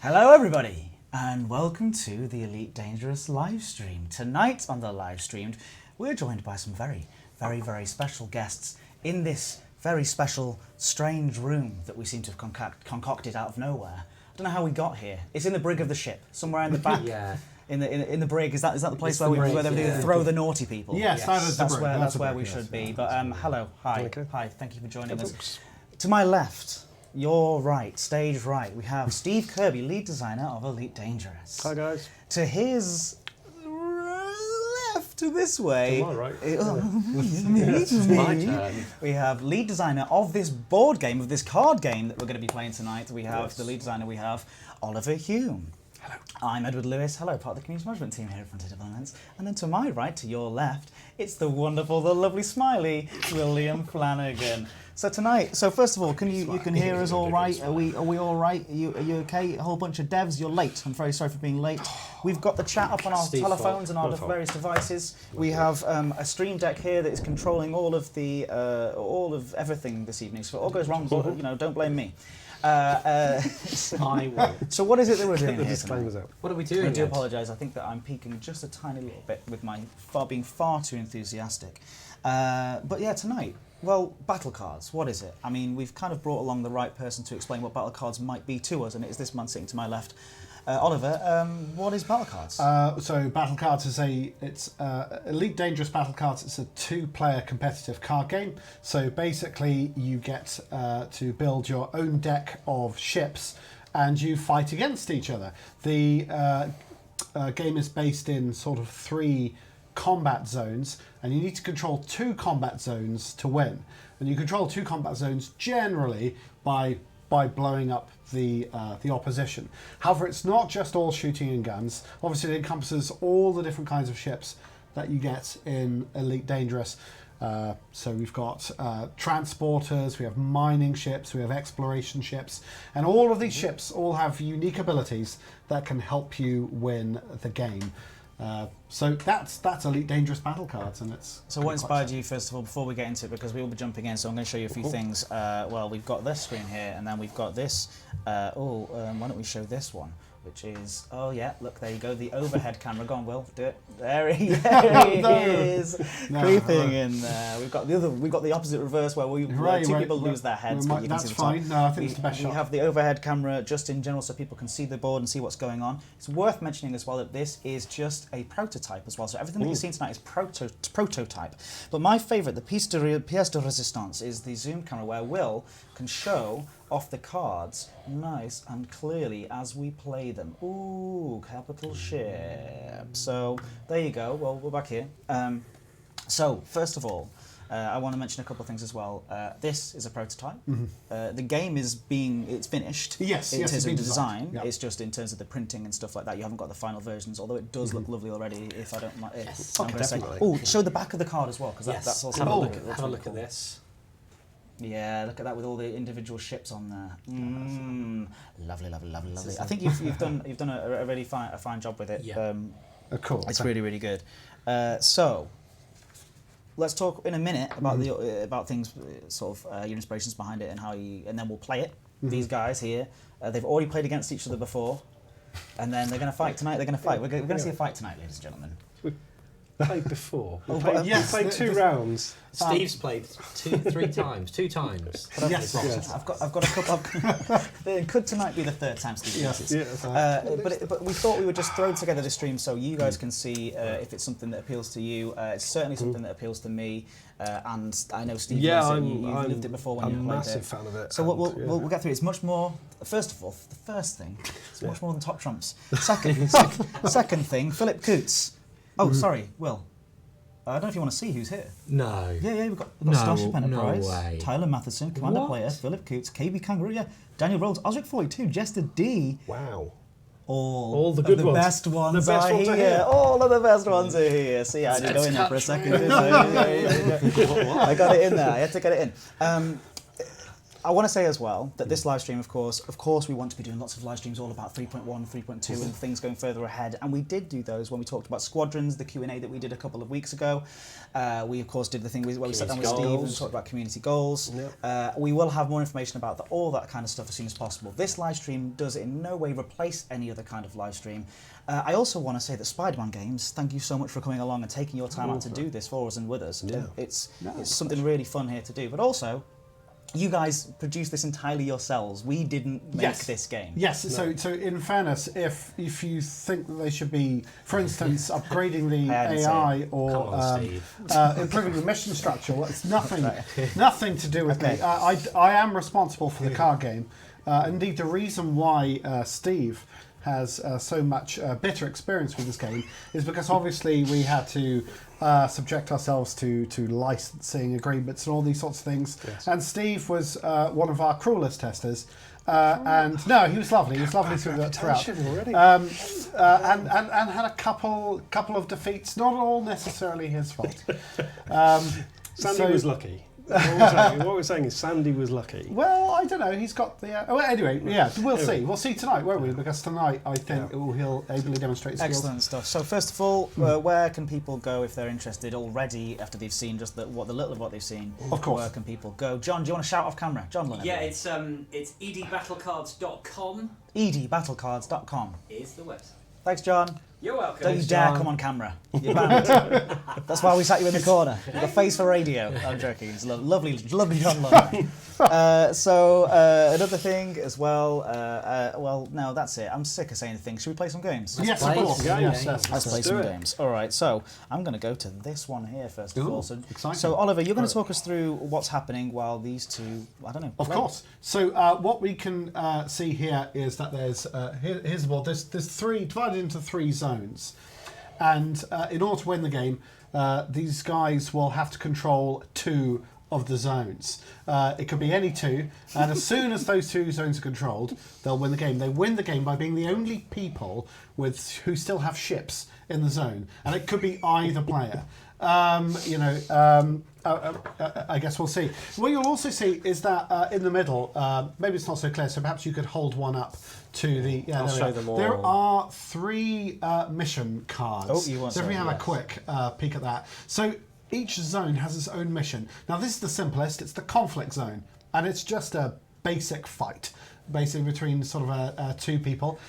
Hello everybody, and welcome to the Elite Dangerous live stream. Tonight on the live stream, we're joined by some very, very special guests in this very special, strange room that we seem to have concocted out of nowhere. I don't know how we got here. It's in the brig of the ship, somewhere in the back. Yeah. In the brig, is that the place where they throw the naughty people? Yes, that's where we should be. But hello, hi, thank you for joining us. To my left, your right, stage right, we have Steve Kirby, lead designer of Elite Dangerous. Hi guys. To his left, this way. To my right. It's my turn. We have lead designer of this board game, of this card game that we're going to be playing tonight. We have the lead designer. We have Oliver Hume. Hello. I'm Edward Lewis. Hello, part of the community management team here at Frontier Developments. And then to my right, to your left, it's the wonderful, the lovely, smiley William Flanagan. So tonight, first of all, you can hear us all right? Are we all right? Are you okay? A whole bunch of devs. You're late. I'm very sorry for being late. We've got the chat up on our telephones and our various devices. We have a stream deck here that is controlling all of everything this evening. So if it all goes wrong, don't blame me. I will. So what is it that we're doing Get the here disclaimers tonight? out. What are we doing? I do apologise. I think that I'm peaking just a tiny little bit with my being far too enthusiastic. But yeah, tonight, well, battle cards. What is it? I mean, we've kind of brought along the right person to explain what battle cards might be to us, and it is this man sitting to my left. Oliver, what is battle cards? So battle cards is it's Elite Dangerous Battle Cards. It's a two-player competitive card game. So basically, you get to build your own deck of ships, and you fight against each other. The game is based in sort of 3 combat zones, and you need to control 2 combat zones to win. And you control 2 combat zones generally by blowing up the opposition. However, it's not just all shooting and guns. Obviously, it encompasses all the different kinds of ships that you get in Elite Dangerous. So we've got transporters, we have mining ships, we have exploration ships, and all of these ships all have unique abilities that can help you win the game. So that's Elite Dangerous Battle Cards, and it's... So what inspired you, first of all, before we get into it, because we will be jumping in, so I'm going to show you a few things. Well, we've got this screen here, and then we've got this. Why don't we show this one, which is, oh yeah, look, there you go, the overhead camera. Go on, Will, do it. There he is, creeping in there. We've got the opposite reverse, where two people lose their heads, but you can see the top. That's fine. No, I think it's the best shot. We have the overhead camera just in general, so people can see the board and see what's going on. It's worth mentioning as well that this is just a prototype as well, so everything that you've seen tonight is prototype. But my favourite, the pièce de résistance, is the zoom camera, where Will can show off the cards nice and clearly as we play them. Ooh, capital ship. So there you go. Well, we're back here. So first of all, I want to mention a couple of things as well. This is a prototype. The game is it's finished. Yes, in terms of design. Yep. It's just in terms of the printing and stuff like that. You haven't got the final versions, although it does look lovely already. If I don't mind, definitely. show the back of the card as well, because that's also have a really look cool. at this. Yeah, look at that with all the individual ships on there. Lovely. I think you've done a really fine job with it. Yeah. Cool. It's really good. So let's talk in a minute about about things, sort of your inspirations behind it and and then we'll play it. These guys here, they've already played against each other before, and then they're going to fight tonight. They're going to fight. We're going to see a fight tonight, ladies and gentlemen. Played before. We played 2 rounds. Steve's played 2 times. 2 times. Yes. I've got a couple. Could tonight be the 3rd time Steve uses? Yes. But we thought we would just throw together this stream so you guys can see if it's something that appeals to you. It's certainly something that appeals to me, and I know Steve. You've lived it before when you played it. I'm a massive fan of it. So we'll get through it. It's much more. First of all, the first thing, it's much more than Top Trumps. Second thing, Philip Coots. Oh, sorry, Will. I don't know if you want to see who's here. No. Yeah, we've got Starship Enterprise, way. Tyler Matheson, Commander Player, Philip Coots, KB Kangaroo, Daniel Rhodes, Osric 42, Jester D. Wow. All the good ones. Best ones The best are ones are here. here. All of the best ones are here. See, I had to go in there for a second. I got it in there. I had to get it in. I want to say as well that this live stream, of course, we want to be doing lots of live streams all about 3.1, 3.2 and things going further ahead. And we did do those when we talked about Squadrons, the Q&A that we did a couple of weeks ago. We, of course, did the thing where we sat down with Steve and talked about community goals. Yep. We will have more information about all that kind of stuff as soon as possible. This live stream does in no way replace any other kind of live stream. I also want to say that Spider-Man Games, thank you so much for coming along and taking your time out to do this for us and with us. Yeah. It's something really fun here to do. But also, you guys produced this entirely yourselves. We didn't make this game. Yes. No. So in fairness, if you think that they should be, for instance, upgrading the AI or improving the mission structure, well, it's nothing to do with me. I am responsible for the card game. Indeed, the reason why Steve has so much bitter experience with this game is because obviously we had to subject ourselves to licensing agreements and all these sorts of things. Yes. And Steve was one of our cruelest testers. And no, he was lovely. He was lovely throughout. Already. And had a couple of defeats, not all necessarily his fault. Sandy was lucky. What we're saying is Sandy was lucky. Well, I don't know. He's got the... well, anyway, yeah, we'll see. We'll see tonight, won't we? Because tonight, I think he'll ably demonstrate skills. Excellent stuff. So first of all, where can people go if they're interested already after they've seen just the little of what they've seen? Of course. Where can people go? John, do you want to shout off camera? John, yeah, it's edbattlecards.com. edbattlecards.com is the website. Thanks, John. You're welcome. Don't you dare come on camera. You're banned. That's why we sat you in the corner. You've got a face for radio. I'm joking. It's lovely John London. Another thing as well. Well, no, that's it. I'm sick of saying things. Should we play some games? Yes, of course. Yes, let's play some games. All right. So I'm going to go to this one here first of all. So Oliver, you're going to talk us through what's happening while these two. I don't know. Of course. So what we can see here is that there's here's the board. There's three divided into 3 zones. And in order to win the game, these guys will have to control 2 of the zones. It could be any 2, and as soon as those 2 zones are controlled, they'll win the game. They win the game by being the only people who still have ships in the zone, and it could be either player. I guess we'll see. What you'll also see is that in the middle, maybe it's not so clear, so perhaps you could hold one up to the... I'll show them all. There are 3 mission cards. Oh, you want so if we have a quick peek at that. So each zone has its own mission. Now this is the simplest, it's the conflict zone, and it's just a basic fight, basically between sort of 2 people.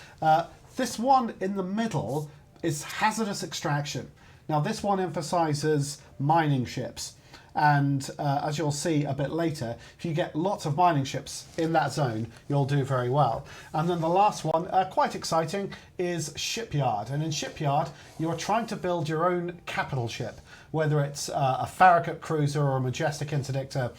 This one in the middle is hazardous extraction. Now this one emphasises mining ships, and as you'll see a bit later, if you get lots of mining ships in that zone, you'll do very well. And then the last one, quite exciting, is shipyard. And in shipyard, you're trying to build your own capital ship, whether it's a Farragut cruiser or a Majestic Interdictor,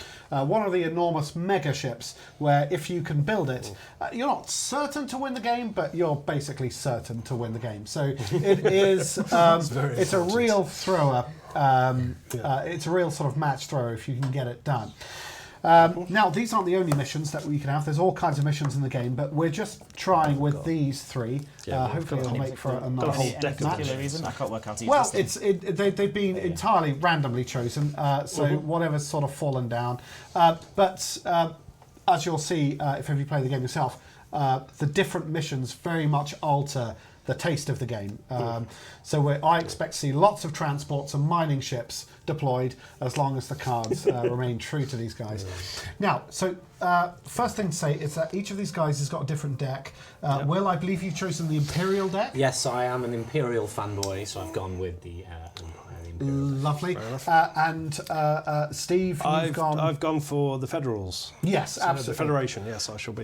one of the enormous mega ships, where if you can build it, you're not certain to win the game, but you're basically certain to win the game. So it is, it's a real thrower. It's a real sort of match thrower if you can get it done. Now, these aren't the only missions that we can have. There's all kinds of missions in the game, but we're just trying with these 3. Hopefully it'll make for a nice match. Reason? I can't work out. Well, they've been entirely randomly chosen, so whatever's sort of fallen down. But as you'll see, if you play the game yourself, the different missions very much alter the taste of the game. So I expect to see lots of transports and mining ships deployed as long as the cards remain true to these guys. Now, so first thing to say is that each of these guys has got a different deck. Will, I believe you've chosen the Imperial deck? Yes, I am an Imperial fanboy, so I've gone with the Empire. Lovely. And Steve, you've gone... I've gone for the Federals. Yes, absolutely. The Federation, yes, I shall be...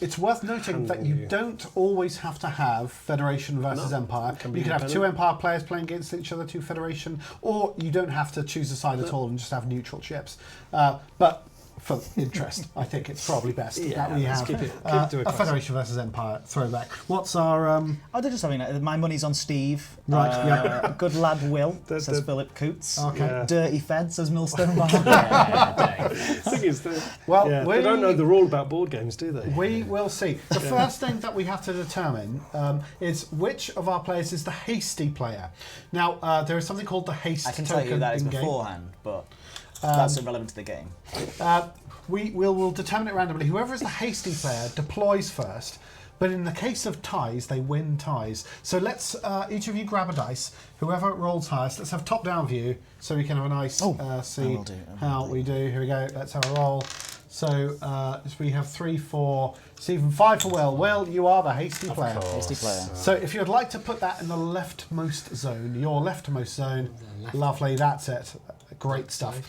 It's worth noting that you don't always have to have Federation versus Empire. You can have 2 Empire players playing against each other, 2 Federation, or you don't have to choose a side at all and just have neutral ships. But for interest, I think it's probably best that we have a Federation versus Empire throwback. What's our... Oh, they're just having my money's on Steve. Right, Good lad Will, says Philip Coots. Okay. Dirty Fed, says Millstone Bar. Thing is, they don't know the rule about board games, do they? We will see. The first thing that we have to determine is which of our players is the hasty player. Now, there is something called the haste token. I can tell you that is in-game. beforehand, but... That's irrelevant to the game. We'll determine it randomly. Whoever is the hasty player deploys first. But in the case of ties, they win ties. So let's each of you grab a dice. Whoever rolls highest, let's have top-down view so we can have a nice see how we do. Here we go. Let's have a roll. So we have 3, 4, Stephen, 5 for Will. Will, you are the hasty player. Hasty player. So if you'd like to put that in the leftmost zone, your leftmost zone, lovely. That's it. Great stuff.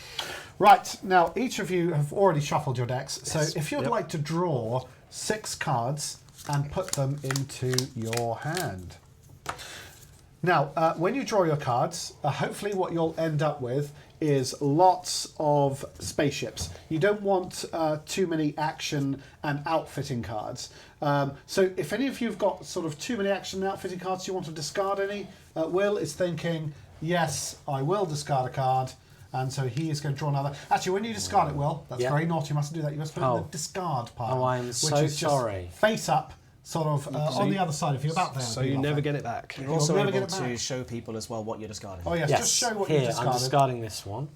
Right now, each of you have already shuffled your decks. So if you'd like to draw 6 cards and put them into your hand. Now, when you draw your cards, hopefully what you'll end up with is lots of spaceships. You don't want too many action and outfitting cards. So if any of you have got sort of too many action and outfitting cards, you want to discard any, Will is thinking, yes, I will discard a card. And so he is going to draw another. Actually, when you discard it, Will, that's very naughty. You mustn't do that. You must put it in the discard pile. Oh, I'm so is sorry. Just face up, sort of on the other side. If you're about there, So you never get it back. You're also never able get it back. to show people as well what you're discarding. Oh yes, just show what you Here, discarded. I'm discarding this one.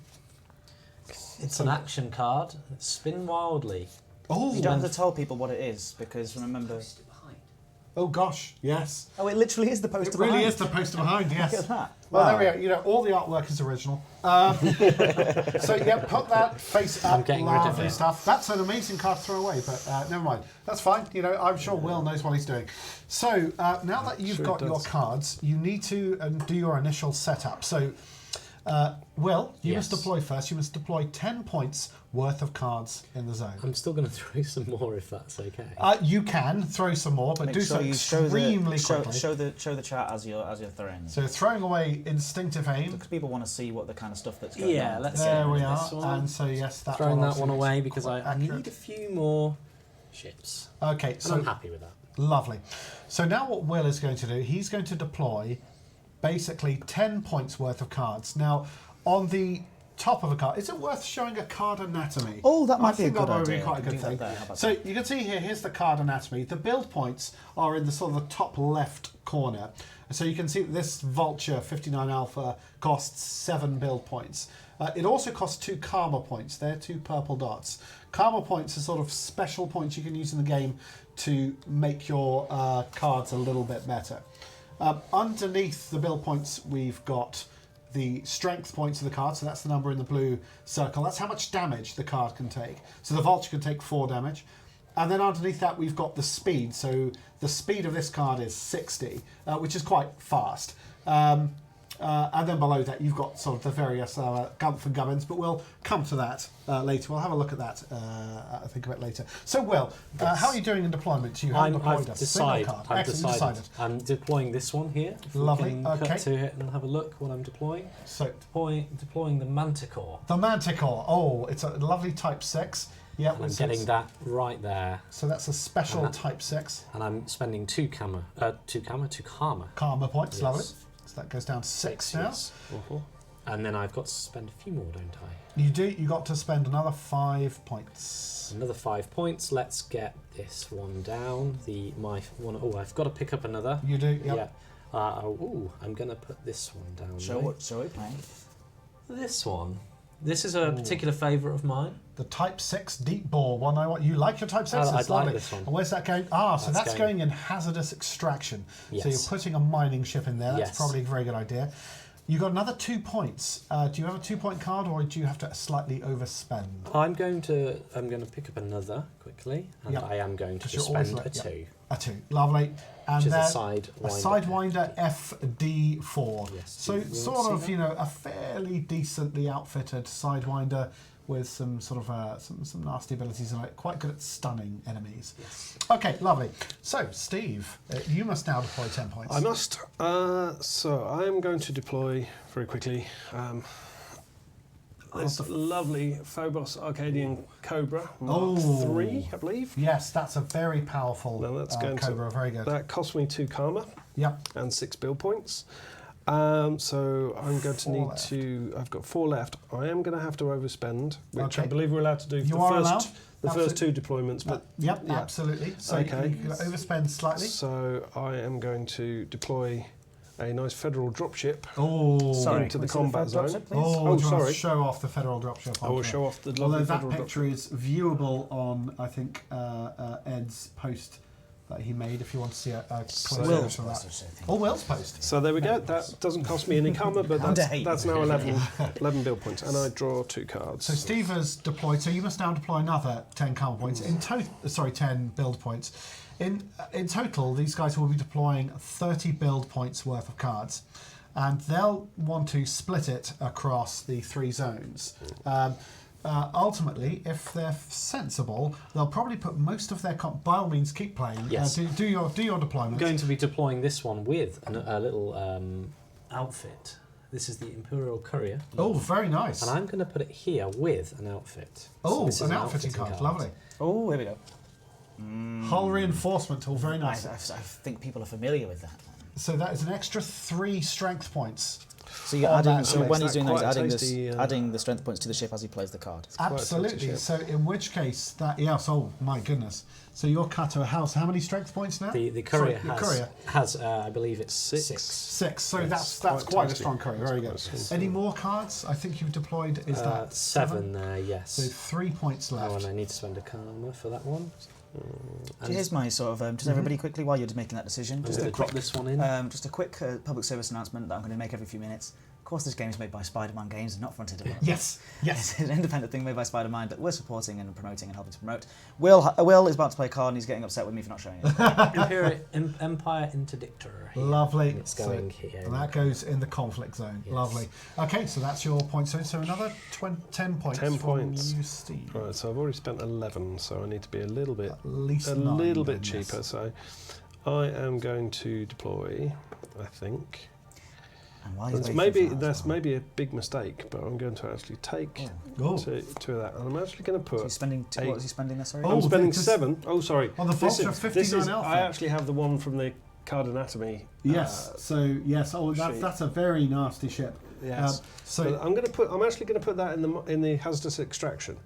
It's an action card. Spin wildly. Oh, You don't have to tell people what it is because remember. oh gosh, yes. Oh, it literally is the poster It really behind. is the poster behind. Yes. Look at that. Well, Wow. there we go. You know, all the artwork is original. So yeah, put that face up. I'm getting rid of lovely it. stuff. That's an amazing card to throw away, but never mind. That's fine. You know, I'm sure Will knows what he's doing. So now that you've got your cards, you need to do your initial setup. So. Will, you must deploy first. You must deploy 10 points worth of cards in the zone. I'm still going to throw some more if that's okay. You can throw some more, but Make do sure so you extremely quickly. show the chat as you're throwing. So throwing away instinctive aim. Because people want to see what the kind of stuff that's going Yeah, on. let's There get we rid of are. this one. And so yes, that Throwing that obviously one is away because quite I accurate. need a few more ships. Okay, And so I'm happy with that. lovely. So now what Will is going to do, he's going to deploy basically 10 points worth of cards. Now, on the top of a card, is it worth showing a card anatomy? Oh, that might I be a think good that would be idea. quite a We good can do thing. that there. How about So you can see here, here's the card anatomy. The build points are in the sort of the top left corner. So you can see that this Vulture 59 Alpha costs 7 build points. It also costs 2 karma points. They're 2 purple dots. Karma points are sort of special points you can use in the game to make your cards a little bit better. Underneath the build points, we've got the strength points of the card, so that's the number in the blue circle. That's how much damage the card can take. So the Vulture can take 4 damage. And then underneath that, we've got the speed. So the speed of this card is 60, which is quite fast. And then below that, you've got sort of the various gumph and gubbins, but we'll come to that later. We'll have a look at that, I think, a bit later. So, Will, how are you doing in deployment? You haven't deployed a single card. I've Excellent, decided. I'm deploying this one here. If Lovely, we can okay. cut to it and have a look what I'm deploying. So, Deploying the Manticore. the Manticore. Oh, it's a lovely Type 6. Yep, And I'm getting that right there. So that's a special Type 6. And I'm spending 2 karma. Karma points, Yes. lovely. So that goes down to 6 now. Yes. Awful. And then I've got to spend a few more, don't I? You do. You got to spend another 5 points. Another 5 points. Let's get this one down. Oh, I've got to pick up another. You do. Yep. Yeah. I'm going to put this one down. Show though. what you're playing. This one. This is a particular favourite of mine. The Type 6 deep bore one. You like your Type 6? I'd It's like lovely. this one. And where's that going? So that's going in hazardous extraction. Yes. So you're putting a mining ship in there. That's Yes. probably a very good idea. You got another 2 points. Do you have a 2-point card, or do you have to slightly overspend? I'm going to pick up another quickly, and Yep. I am going to Because just you're always spend a like- 2. A 2. Lovely. And Which is then a Sidewinder. Sidewinder FD4. Yes, So you will sort see of, that. a fairly decently outfitted Sidewinder with some sort of some nasty abilities and quite good at stunning enemies. Yes. Okay, lovely. So, Steve, you must now deploy 10 points. I must. So I'm going to deploy very quickly this lovely Phobos Arcadian Cobra Mark 3, I believe. Yes, that's a very powerful Now that's going Cobra. Very good. That cost me 2 karma Yep. and 6 build points. So I'm going to 4 need left. to. I've got 4 left. I am going to have to overspend, which I Okay. believe we're allowed to do You for are allowed. the first 2 deployments. But Yep, yeah. absolutely. So Okay. you can overspend slightly. So I am going to deploy a nice federal dropship Sorry, into the can we see combat the zone. dropship, please? Oh, Oh, do you want sorry. to show off the federal dropship? I will show off the lovely Although that federal picture dropship. is viewable on, I think, Ed's post that he made. If you want to see a close Will's of post, that. I think. Oh, Will's post. So there we go. That doesn't cost me any karma, but Kinda hate that's you. now 11 build points, and I draw 2 cards. So Steve has deployed. So you must now deploy another 10 karma points. In total, sorry, 10 build points. In total, these guys will be deploying 30 build points worth of cards, and they'll want to split it across the 3 zones. Ultimately, if they're sensible, they'll probably put most of their by all means keep playing. Yes. Do your deployment. I'm going to be deploying this one with a little outfit. This is the Imperial Courier. Oh, very nice. And I'm going to put it here with an outfit. Oh, this is an outfitting card. Lovely. Oh, here we go. Hull reinforcement tool. Very nice. I think people are familiar with that. So that is an extra 3 strength points. So you're Oh, adding. that's So when nice. he's doing that, he's Quite adding tasty, adding the strength points to the ship as he plays the card. quite a Absolutely. tasty So in which case that oh my goodness. So you're cut to a house. How many strength points now? The courier Sorry, has I believe it's 6. 6. So Yes, that's quite quite a tasty. strong courier. Very good. Yes. Any more cards? I think you've deployed. Is that 7 there? Yes. So 3 points Oh, left. and I need to spend a karma for that one. So here's my sort of. Does everybody quickly, while you're making that decision, I'm just going a to drop quick, this one in. just a quick public service announcement that I'm going to make every few minutes. Of course, this game is made by Spider-Man Games and not fronted at Yes. Yes. It's an independent thing made by Spider-Man that we're supporting and promoting and helping to promote. Will is about to play a card and he's getting upset with me for not showing it. Empire Interdictor. Here. Lovely. And it's going here. And that goes in the conflict zone. Yes. Lovely. Okay, so that's your point zone. So another 10 points. 10 from points. you, Steve. Right, so I've already spent 11, so I need to be a little bit At least 9 then, yes. cheaper. So I am going to deploy, I think. And while he's That's waiting maybe for that that's as well. maybe a big mistake, but I'm going to actually take Oh. 2 of that, and I'm actually going to So put. he's spending. eight. What is he spending there? Sorry. Oh, I'm spending this- 7. Oh, sorry. On the Vulture 59 Alpha. I actually have the one from the card anatomy. Yes. So yes. Oh, sheet. that's a very nasty ship. Yes. So But I'm actually going to put that in the hazardous extraction.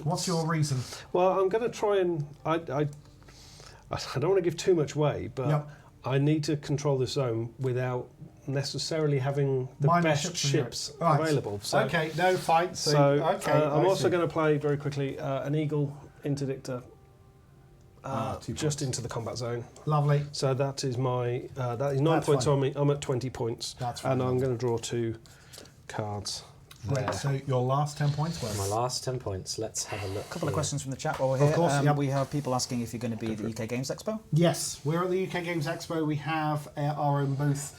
what's your reason? Well, I'm going to try and I don't want to give too much away, but Yep. I need to control this zone without necessarily having the Minor best ships in Europe. ships Right. available. So, Okay. No, fine. So, okay. I'm I also see. going to play very quickly an Eagle Interdictor 2 just points. into the combat zone. Lovely. So that is my that is 9 That's points fine. on me. I'm at 20 points, That's and fine. I'm going to draw 2 cards. Right. there. So your last 10 points were. My last 10 points. Let's have a look. A couple of here. questions from the chat while we're here. Of course, yep. We have people asking if you're going to be at the UK Games Expo. Yes, we're at the UK Games Expo. We have our own booth.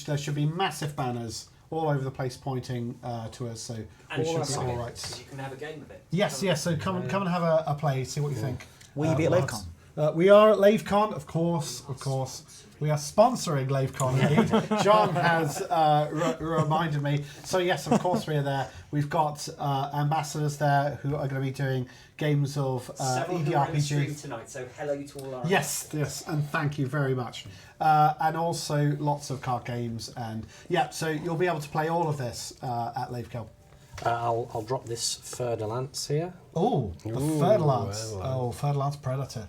There should be massive banners all over the place pointing to us. So And all should should be be good. all right. You can have a game of it. Yes, yes. So come and have a play. See what you think. Will you be at lads. LaveCon? We are at LaveCon, of course. We are sponsoring LaveCon indeed. John has reminded me. So yes, of course we are there. We've got ambassadors there who are going to be doing games of Several who are in stream EDRPG. tonight, so hello to all our Yes, and thank you very much. And also lots of card games, and so you'll be able to play all of this at LaveCon. I'll drop this Fer-de-Lance here. Oh, the Ooh, Fer-de-Lance. well. Oh, Fer-de-Lance Predator.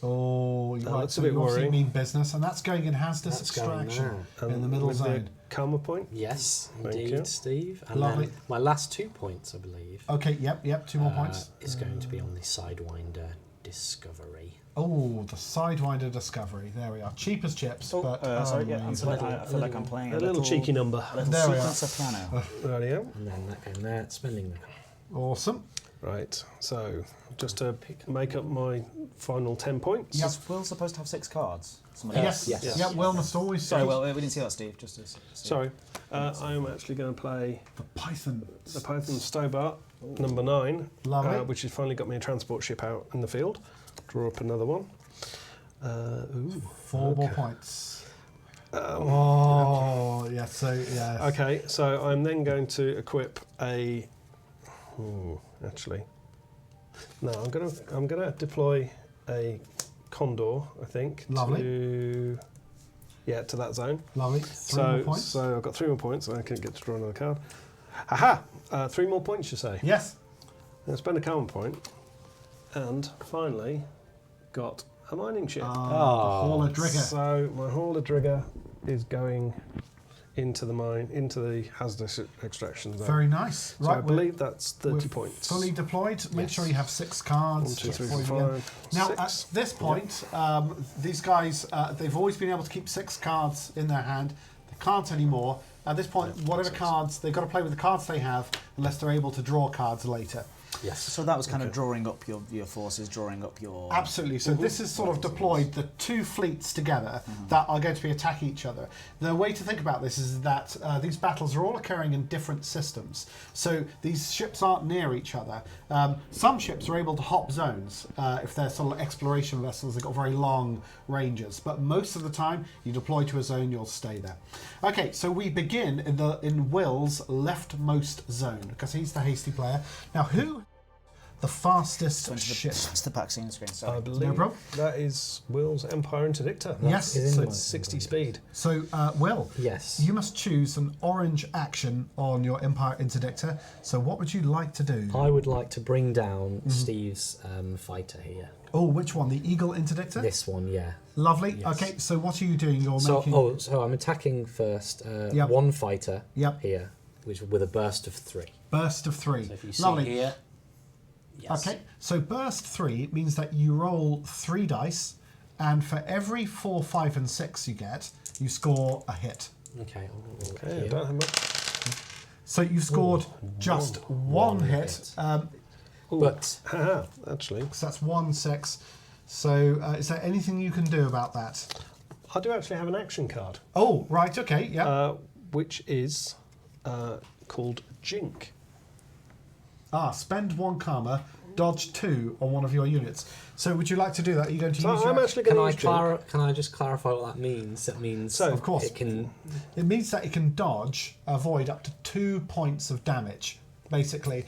Oh, That right, looks so a bit you obviously worrying. mean business, and that's going in hazardous That's going extraction there. in the middle with zone. the karma point. Yes, Thank indeed, you. Steve. And Lovely. then my last 2 points, I believe, Okay, yep, 2 more points. is going to be on the Sidewinder Discovery. Oh, the Sidewinder Discovery. There we are. Cheap as chips, Oh, but sorry, yeah, amazing. I feel like I'm playing A little cheeky number. A little There we are. sequence of piano. Rightio. And then that going there, spending the Awesome. Right. So just to make up my final 10 points. Yep. Is Will supposed to have 6 cards? Somebody Yes, else? yes. Yep, Will must always Sorry, say well, we didn't see that, Steve. Just as Sorry. I am actually going to play the Python. the Python Stobart number 9, Lovely. which has finally got me a transport ship out in the field. Draw up another one. Ooh. 4 more points. Oh, yeah, so, yeah. Okay, so I'm then going to equip a. Actually, no. I'm gonna deploy a Condor. I think. Lovely. To that zone. Lovely. 3 more points. So I've got 3 more points. And I can get to draw another card. Aha! 3 more points, you say? Yes. I'm going to spend a karma point, and finally got a mining ship. The Hauler Drigger. So my hauler Drigger is going into the mine, into the hazardous extraction zone. Very nice. So Right, I believe that's 30 points. Fully deployed. Make sure you have 6 cards. 1, 2, 3, before 4, you begin. 5, Now, 6. at this point, these guys, they've always been able to keep 6 cards in their hand. They can't anymore. At this point, whatever cards, they've got to play with the cards they have unless they're able to draw cards later. Yes. So that was kind of drawing up your forces, drawing up your... Absolutely. So this is sort of deployed the 2 fleets together that are going to be attacking each other. The way to think about this is that these battles are all occurring in different systems. So these ships aren't near each other. Some ships are able to hop zones if they're sort of exploration vessels. They've got very long ranges. But most of the time, you deploy to a zone, you'll stay there. Okay, so we begin in Will's leftmost zone because he's the hasty player. Now, who... the fastest ship? It's the vaccine screen, I sorry. believe problem. that is Will's Empire Interdictor. Yes. So it's 60 speed. So, Will, Yes. you must choose an orange action on your Empire Interdictor. So what would you like to do? I would like to bring down Steve's fighter here. Oh, which one? The Eagle Interdictor? This one, yeah. Lovely. Yes. Okay, so what are you doing? You're So, making... so I'm attacking first Yep. one fighter Yep. here, which with a burst of 3. Burst of 3. So if you see Lovely. here, yes. Okay, so burst 3 means that you roll 3 dice, and for every 4, 5, and 6 you get, you score a hit. Okay. Okay, I don't have much. So you've scored just one hit. But Haha, actually. So that's 1, 6. So is there anything you can do about that? I do actually have an action card, Oh, right, okay, yeah. which is called Jink. Spend 1 karma, dodge 2 on one of your units. So would you like to do that? Are you going to So use I'm your... actually going to use Jink. can I just clarify what that means? That means So, of course. it can. It means that it can dodge, avoid up to 2 points of damage, basically,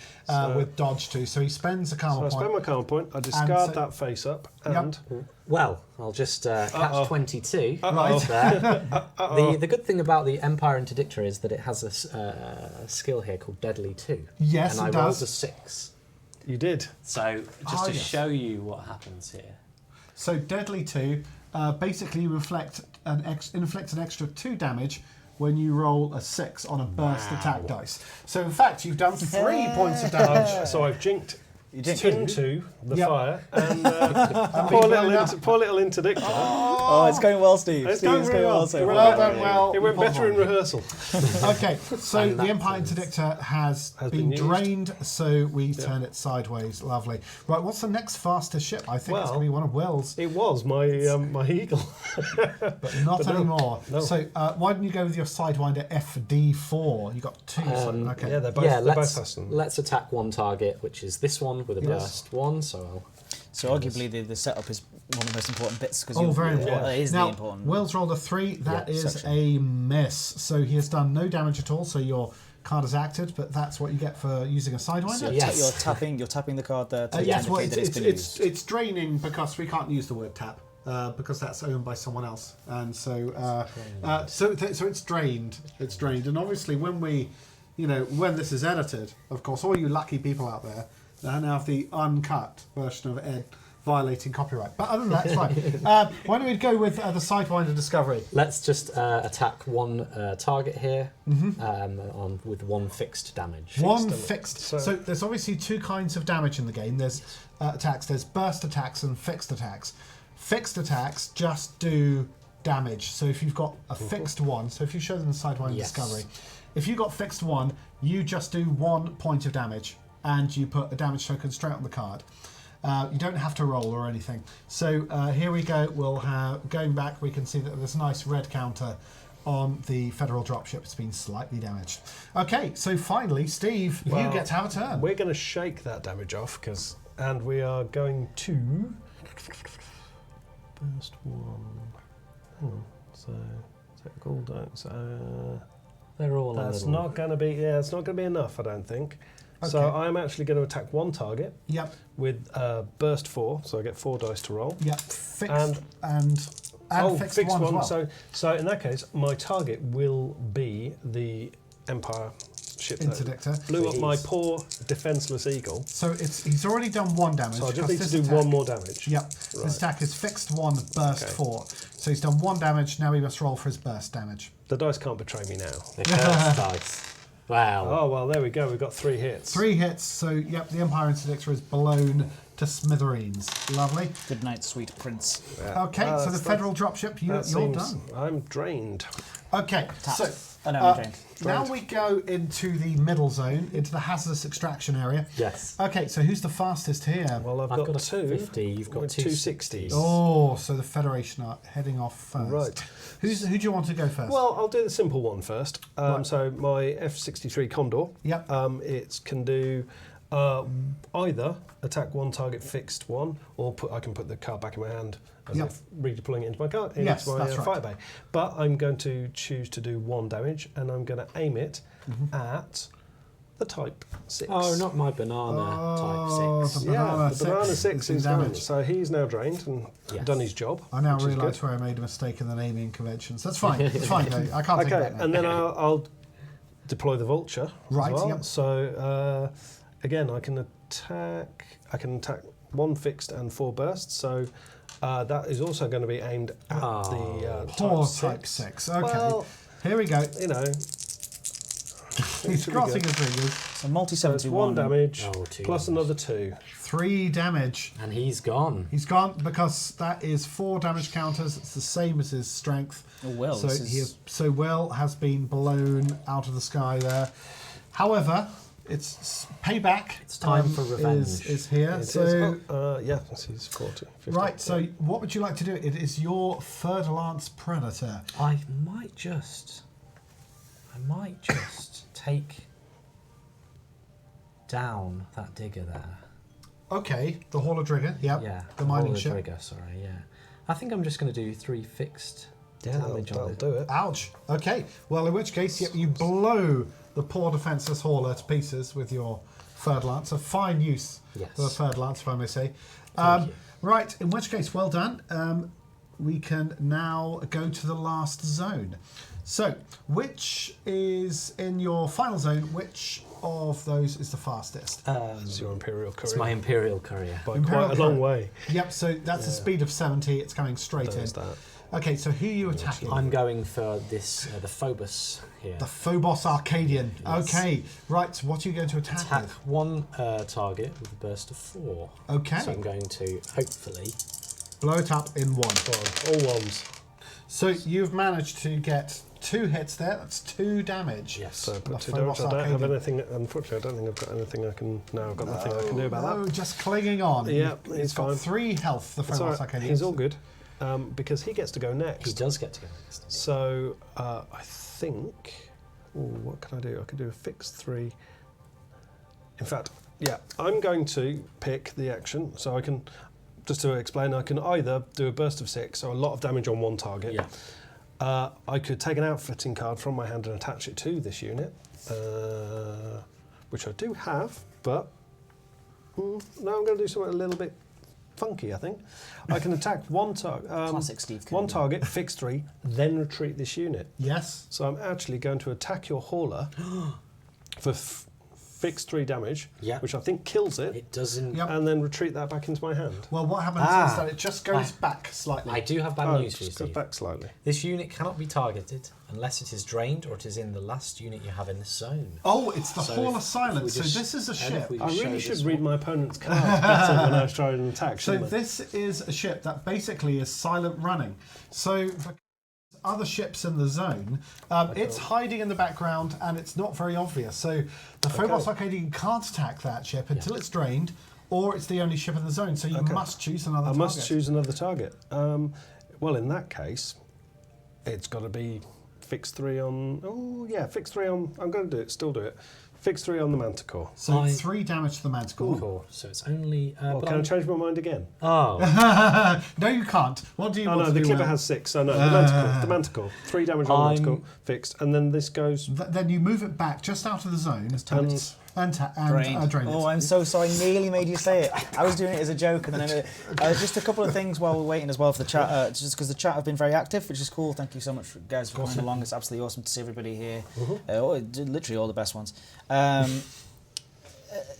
with dodge 2. So he spends a So karma I point. spend my karma point, I discard so- that face up, Yep. and Well, I'll just catch 22 Right. there. The good thing about the Empire Interdictor is that it has a skill here called Deadly 2. Yes, and it I rolled does. a 6. you did. So just to yes. show you what happens here. So Deadly 2 basically inflict an extra 2 damage when you roll a 6 on a burst attack dice. So in fact, you've done 3 points of damage. So I've jinked You didn't into the Yep. fire, and And poor little interdictor. Oh, it's going well, Steve. It's Steve, going it's really going well. well so It went far. Well done, well. It went better in rehearsal. Okay, so And the that Empire is- Interdictor has Has been been used. drained, so we turn it sideways. Lovely. Right, what's the next fastest ship? I think it's Well, going to be one of Will's, It was my my eagle. but not but no, anymore. no. So why don't you go with your Sidewinder FD4? You got 2. okay. Yeah, they're both let's fastened. let's attack one target, which is this one with a Yes. burst 1. So I'll So arguably the setup is one of the most important bits because Oh, very important. That is now, the important. Will's rolled a 3. That Yeah, is section. a miss. So he has done no damage at all. So your card is acted, but that's what you get for using a Sidewinder. So Yes. you're tapping the card there to Yes, well, indicate that it's been used. it's draining because we can't use the word tap because that's owned by someone else, and so so it's drained. It's drained, and obviously when when this is edited, of course, all you lucky people out there now have the uncut version of Ed violating copyright. But other than that, it's fine. Why don't we go with the Sidewinder Discovery? let's just attack one target here with 1 fixed damage. One fixed. So- So there's obviously 2 kinds of damage in the game. There's attacks. There's burst attacks and fixed attacks. Fixed attacks just do damage. So if you've got a fixed one, so if you show them the Sidewinder Yes. Discovery, if you got fixed 1, you just do 1 point of damage, and you put a damage token straight on the card. You don't have to roll or anything. So here we go. We'll have, going back, we can see that there's a nice red counter on the Federal dropship. It's been slightly damaged. Okay, so finally, Steve, you get to have a turn. We're going to shake that damage off, and we are going to burst 1. Hang on. So technical don't. They're all That's a little... not going to be. Yeah, it's not going to be enough. I don't think. So Okay. I'm actually going to attack one target Yep, with burst 4. So I get 4 dice to roll. yep. Fixed And- and fixed one as well. So in that case, my target will be the Empire ship interdictor. blew up my poor defenceless eagle. So he's already done 1 damage. So I just need to this do attack- 1 more damage. Yep. Right. This attack is fixed 1, burst Okay. 4. So he's done 1 damage. Now he must roll for his burst damage. The dice can't betray me now. The cursed dice. Wow. Oh, well, there we go. We've got 3 hits. 3 hits. So, yep, the Empire Interdictor is blown to smithereens. Lovely. Good night, sweet prince. Yeah. Okay, so the that's- Federal dropship, you're done. I'm drained. Okay, so Oh, no, I'm drained. now we go into the middle zone, into the hazardous extraction area. Yes. Okay, so who's the fastest here? Well, I've I've got got a 2. 50, you've got with 2 2 60s. Oh, so the Federation are heading off first. Right. Who do you want to go first? Well, I'll do the simple one first. Right. So my F-63 Condor, Yep. it can do either attack 1 target fixed 1, or I can put the card back in my hand as Yep. if redeploying it into my card, into Yes, my that's right. fighter bay. But I'm going to choose to do 1 damage, and I'm going to aim it at the Type 6. Oh, not my banana type 6. the Yeah, banana the banana 6 is is damage. damage. So he's now drained and Yes. done his job. I now which is realise good. where I made a mistake in the naming conventions. That's fine. It's fine, though. I can't take it Okay, back now. and then I'll deploy the vulture. Right, As well. yep. So again, I can attack 1 fixed and 4 bursts. So that is also going to be aimed at the Poor Type Type 6. 6. Okay, Well, here we go. you know, He's should be crossing good. his fingers. So multi So it's 1 71. damage Oh, 2 plus damage. another 2. 3 damage. And he's gone. He's gone because that is 4 damage counters. It's the same as his strength. Oh, well, So this he is- is, so Will has been blown out of the sky there. However, it's payback. It's time for revenge. Is here. It so is- yeah, he's 40. 50. right. So what would you like to do? It is your third lance predator. I might just take down that digger there. Okay, the Hauler Drigger. Yep. Yeah, The mining Hauler ship. Trigger, sorry, yeah. I think I'm just going to do 3 fixed damage on that'll it. do it. Ouch. Okay. Well, in which case, yep, you blow the poor defenceless Hauler to pieces with your third lance. A fine use Yes. for the third lance, if I may say. Thank you. Right. In which case, well done. We can now go to the last zone. So, which is in your final zone? Which of those is the fastest? It's your Imperial Courier. It's my Imperial Courier. by Imperial quite a long Courier. way. Yep. So that's a speed of 70. It's coming straight in. There's that. Okay. So who are you attacking? I'm going for this, the Phobos here. The Phobos Arcadian. Yes. Okay. Right. So what are you going to attack Attack with? 1 target with a burst of 4. Okay. So I'm going to hopefully. Blow it up in 1. Go on, all ones. So you've managed to get 2 hits there. That's 2 damage. Yes. So I The put 2 Phobos damage. I don't have Arcadian. anything. Unfortunately, I don't think I've got anything I can. No, I've got nothing I can do about No, that. just clinging on. Yeah, He's he's got fine. 3 health, the It's Phobos all right. Arcadian. He's all good because he gets to go He next. does get to go next. So I think. Ooh, what can I do? I can do a fixed 3. In fact, yeah, I'm going to pick the action. So I can, just to explain, I can either do a burst of 6, so a lot of damage on 1 target. Yeah. I could take an outfitting card from my hand and attach it to this unit, which I do have, but now I'm going to do something a little bit funky, I think. I can attack 1 target, Classic Steve one Coogan. target, fix 3, then retreat this unit. Yes. So I'm actually going to attack your hauler for fixed 3 damage, Yeah. which I think kills it, It doesn't. Yep. and then retreat that back into my hand. Well, what happens is Ah. that it just goes back slightly. I do have bad Oh, news for you, just goes Steve. back slightly. This unit cannot be targeted unless it is drained or it is in the last unit you have in this zone. Oh, it's the So Hall if of Silence. we So just- this is a and if ship. we I just really show should this read one. my opponent's cards better when I was trying an attack, So shouldn't I? this is a ship that basically is silent running. So the other ships in the zone, it's hiding in the background and it's not very obvious. So the Phobos Arcadian can't attack that ship until it's drained, or it's the only ship in the zone. So you must choose another I target. must choose another target. Well, in that case, it's got to be fix 3 on. Oh yeah, fix 3 on. I'm going to do it. Still do it. Fix 3 on the Manticore. So I- 3 damage to the Manticore. Cool. So it's only. Well, but can I I'm- change my mind again? Oh, No, you can't. What do you Oh want no, to the do? Clipper Will? has 6. So no, the Manticore. 3 damage on the I'm- Manticore fixed, and then this goes. Then you move it back just out of the zone. And and drain it. Oh, I'm so sorry. Nearly made you say it. I was doing it as a joke, and then just a couple of things while we're waiting as well for the chat. Just because the chat have been very active, which is cool. Thank you so much, guys, for coming along. It's absolutely awesome to see everybody here. Literally all the best ones.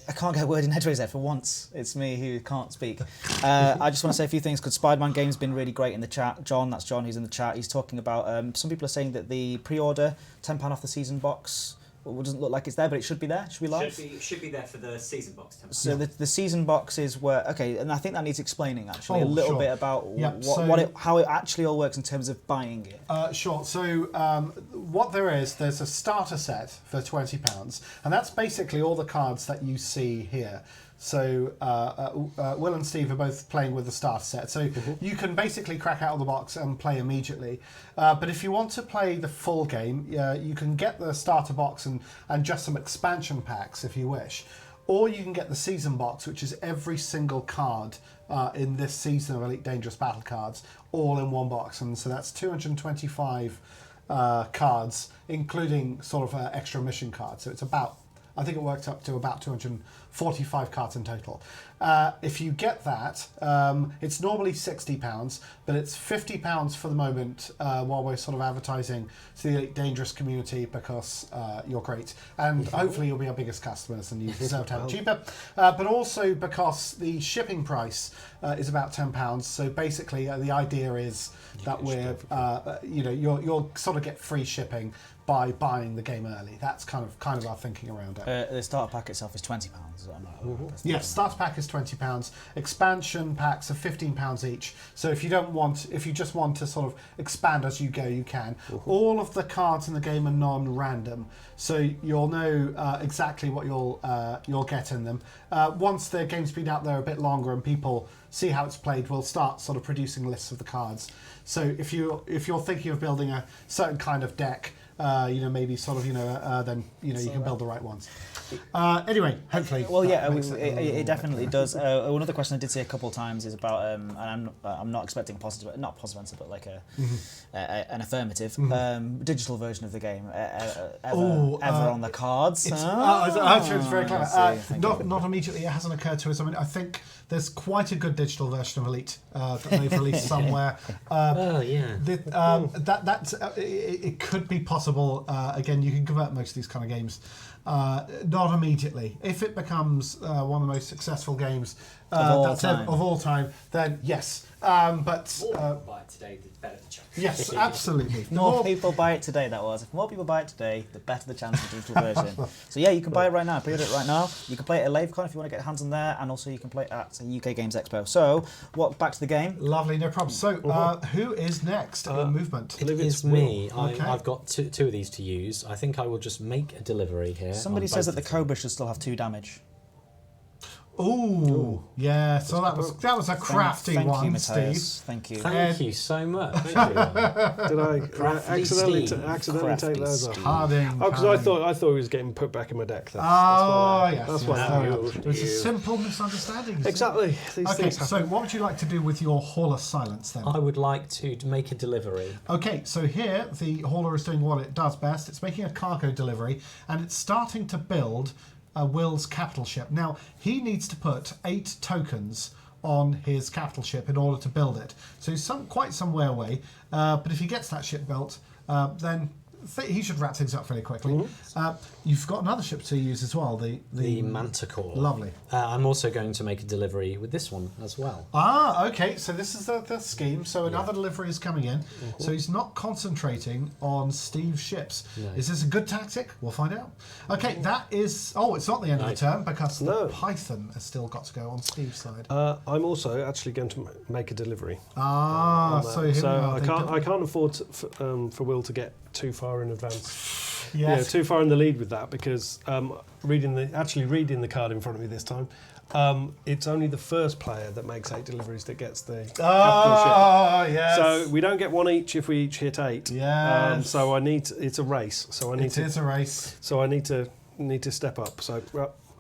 I can't get a word in edgeways there for once. It's me who can't speak. I just want to say a few things because Spider-Man game's been really great in the chat. John, that's John who's in the chat. He's talking about some people are saying that the pre-order £10 off the season box. Well, it doesn't look like it's there, but it should be there. Should be live. Should be there for the season box. So the season box is where and I think that needs explaining actually a little bit about how it actually all works in terms of buying it. Sure. So what there's a starter set for £20, and that's basically all the cards that you see here. So Will and Steve are both playing with the starter set. So you can basically crack out of the box and play immediately. But if you want to play the full game, you can get the starter box and just some expansion packs if you wish. Or you can get the season box, which is every single card in this season of Elite Dangerous Battle Cards, all in one box. And so that's 225 cards, including sort of extra mission cards. So it's I think it works up to about 245 cards in total. If you get that, it's normally £60, but it's £50 for the moment while we're sort of advertising to the Elite Dangerous community because you're great. And hopefully you'll be our biggest customers and you deserve to have it cheaper. But also because the shipping price is about £10. So basically the idea is that we're, you'll sort of get free shipping by buying the game early. That's kind of our thinking around it. The starter pack itself is £20. Yes, starter pack is £20. Expansion packs are £15 each. So if you just want to sort of expand as you go, you can. All of the cards in the game are non-random, so you'll know exactly what you'll get in them. Once the game's been out there a bit longer and people see how it's played, we'll start sort of producing lists of the cards. So if you're thinking of building a certain kind of deck, maybe sort of, then you can build the right ones. Anyway, hopefully. Well, yeah, it definitely does. Another question I did see a couple of times is about, and I'm not expecting not a positive answer, but like an affirmative digital version of the game ever on the cards. Actually, it's very clever. Thank you. Not immediately. It hasn't occurred to us. I mean, I think there's quite a good digital version of Elite that they've released somewhere. It could be possible. Again, you can convert most of these kind of games. Not immediately. If it becomes one of the most successful games of all time, then yes. But buy it today, the better the chance. Yes, absolutely. The more people buy it today, If more people buy it today, the better the chance of the digital version. So yeah, you can buy it right now. Pre-order it right now. You can play it at LaveCon if you want to get your hands on there, and also you can play it at UK Games Expo. So, back to the game. Lovely, no problem. So, who is next in movement? It is me. Okay. I've got two of these to use. I think I will just make a delivery here. Somebody says that the Cobra should still have 2 damage. Ooh, yeah. So that was a crafty one, Matthias. Steve. Thank you. Thank you so much. Thank you. Did I Crafty accidentally Steve. take those off? Harding. Oh, because I thought he was getting put back in my deck. That's why. It was a simple misunderstanding. Exactly. These things happen. So what would you like to do with your Hall of Silence then? I would like to make a delivery. Okay, so here the hauler is doing what it does best. It's making a cargo delivery, and it's starting to build Will's capital ship. Now, he needs to put 8 tokens on his capital ship in order to build it. So he's quite some way away, but if he gets that ship built, then he should wrap things up fairly quickly. You've got another ship to use as well, the Manticore. Lovely. I'm also going to make a delivery with this one as well. Okay, so this is the scheme. So another delivery is coming in. So he's not concentrating on Steve's ships. No. Is this a good tactic? We'll find out. Okay, that is... Oh, it's not the end of the turn because the Python has still got to go on Steve's side. I'm also actually going to make a delivery. So I can't afford for Will to get too far in advance. Yes. Too far in the lead with that because reading the card in front of me this time, it's only the first player that makes 8 deliveries that gets the capital ship. Yes. So we don't get one each if we each hit 8. Yes. So it's a race. It is a race. So I need to step up. So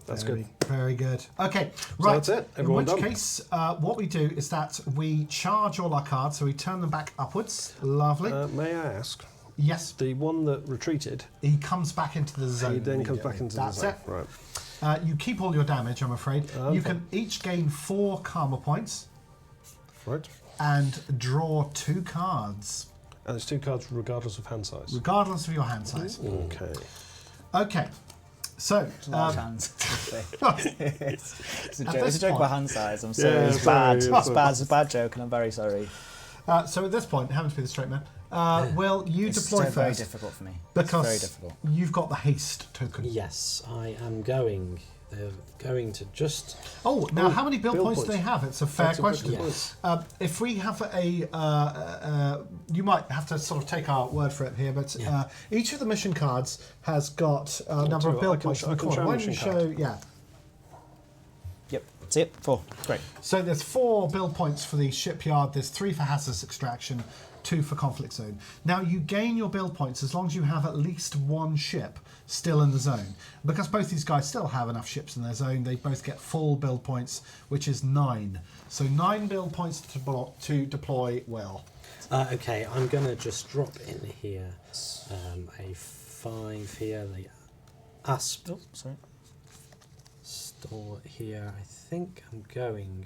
that's good. Very good. Okay, right. So that's it. In Everyone which done. case, what we do is that we charge all our cards, so we turn them back upwards. Lovely. May I ask, Yes. The one that retreated, He comes back into the zone. he then comes immediately. back into That's the zone. it. Right. You keep all your damage, I'm afraid. Okay. You can each gain 4 karma points Right. and draw 2 cards, And it's 2 cards regardless of hand size. regardless of your hand size. Okay. Okay. So, Large hands. It's a At joke. It's this a joke point- about hand size. I'm sorry. Yeah, it's sorry, bad. it's It's a bad joke, and I'm very sorry. so at this point, it happens to be the straight man. Will you It's deploy very first? difficult for me. Because it's very difficult. you've got the haste token. Yes, I am going. They're going to just. Oh, now Oh, how many build build points do they points. have? It's a fair That's a good question. point. If we have you might have to sort of take our word for it here, but each of the mission cards has got a number of I build can- points in I the can corner. show a Why don't you mission show? card. Yeah. Yep. That's it. 4. Great. So there's 4 build points for the shipyard. There's 3 for hazardous extraction, 2 for conflict zone. Now you gain your build points as long as you have at least 1 ship still in the zone. Because both these guys still have enough ships in their zone, they both get full build points, which is 9. So 9 build points to deploy Will. Okay, I'm going to just drop in here a 5 here. The asp Oh, sorry. store here. I think I'm going.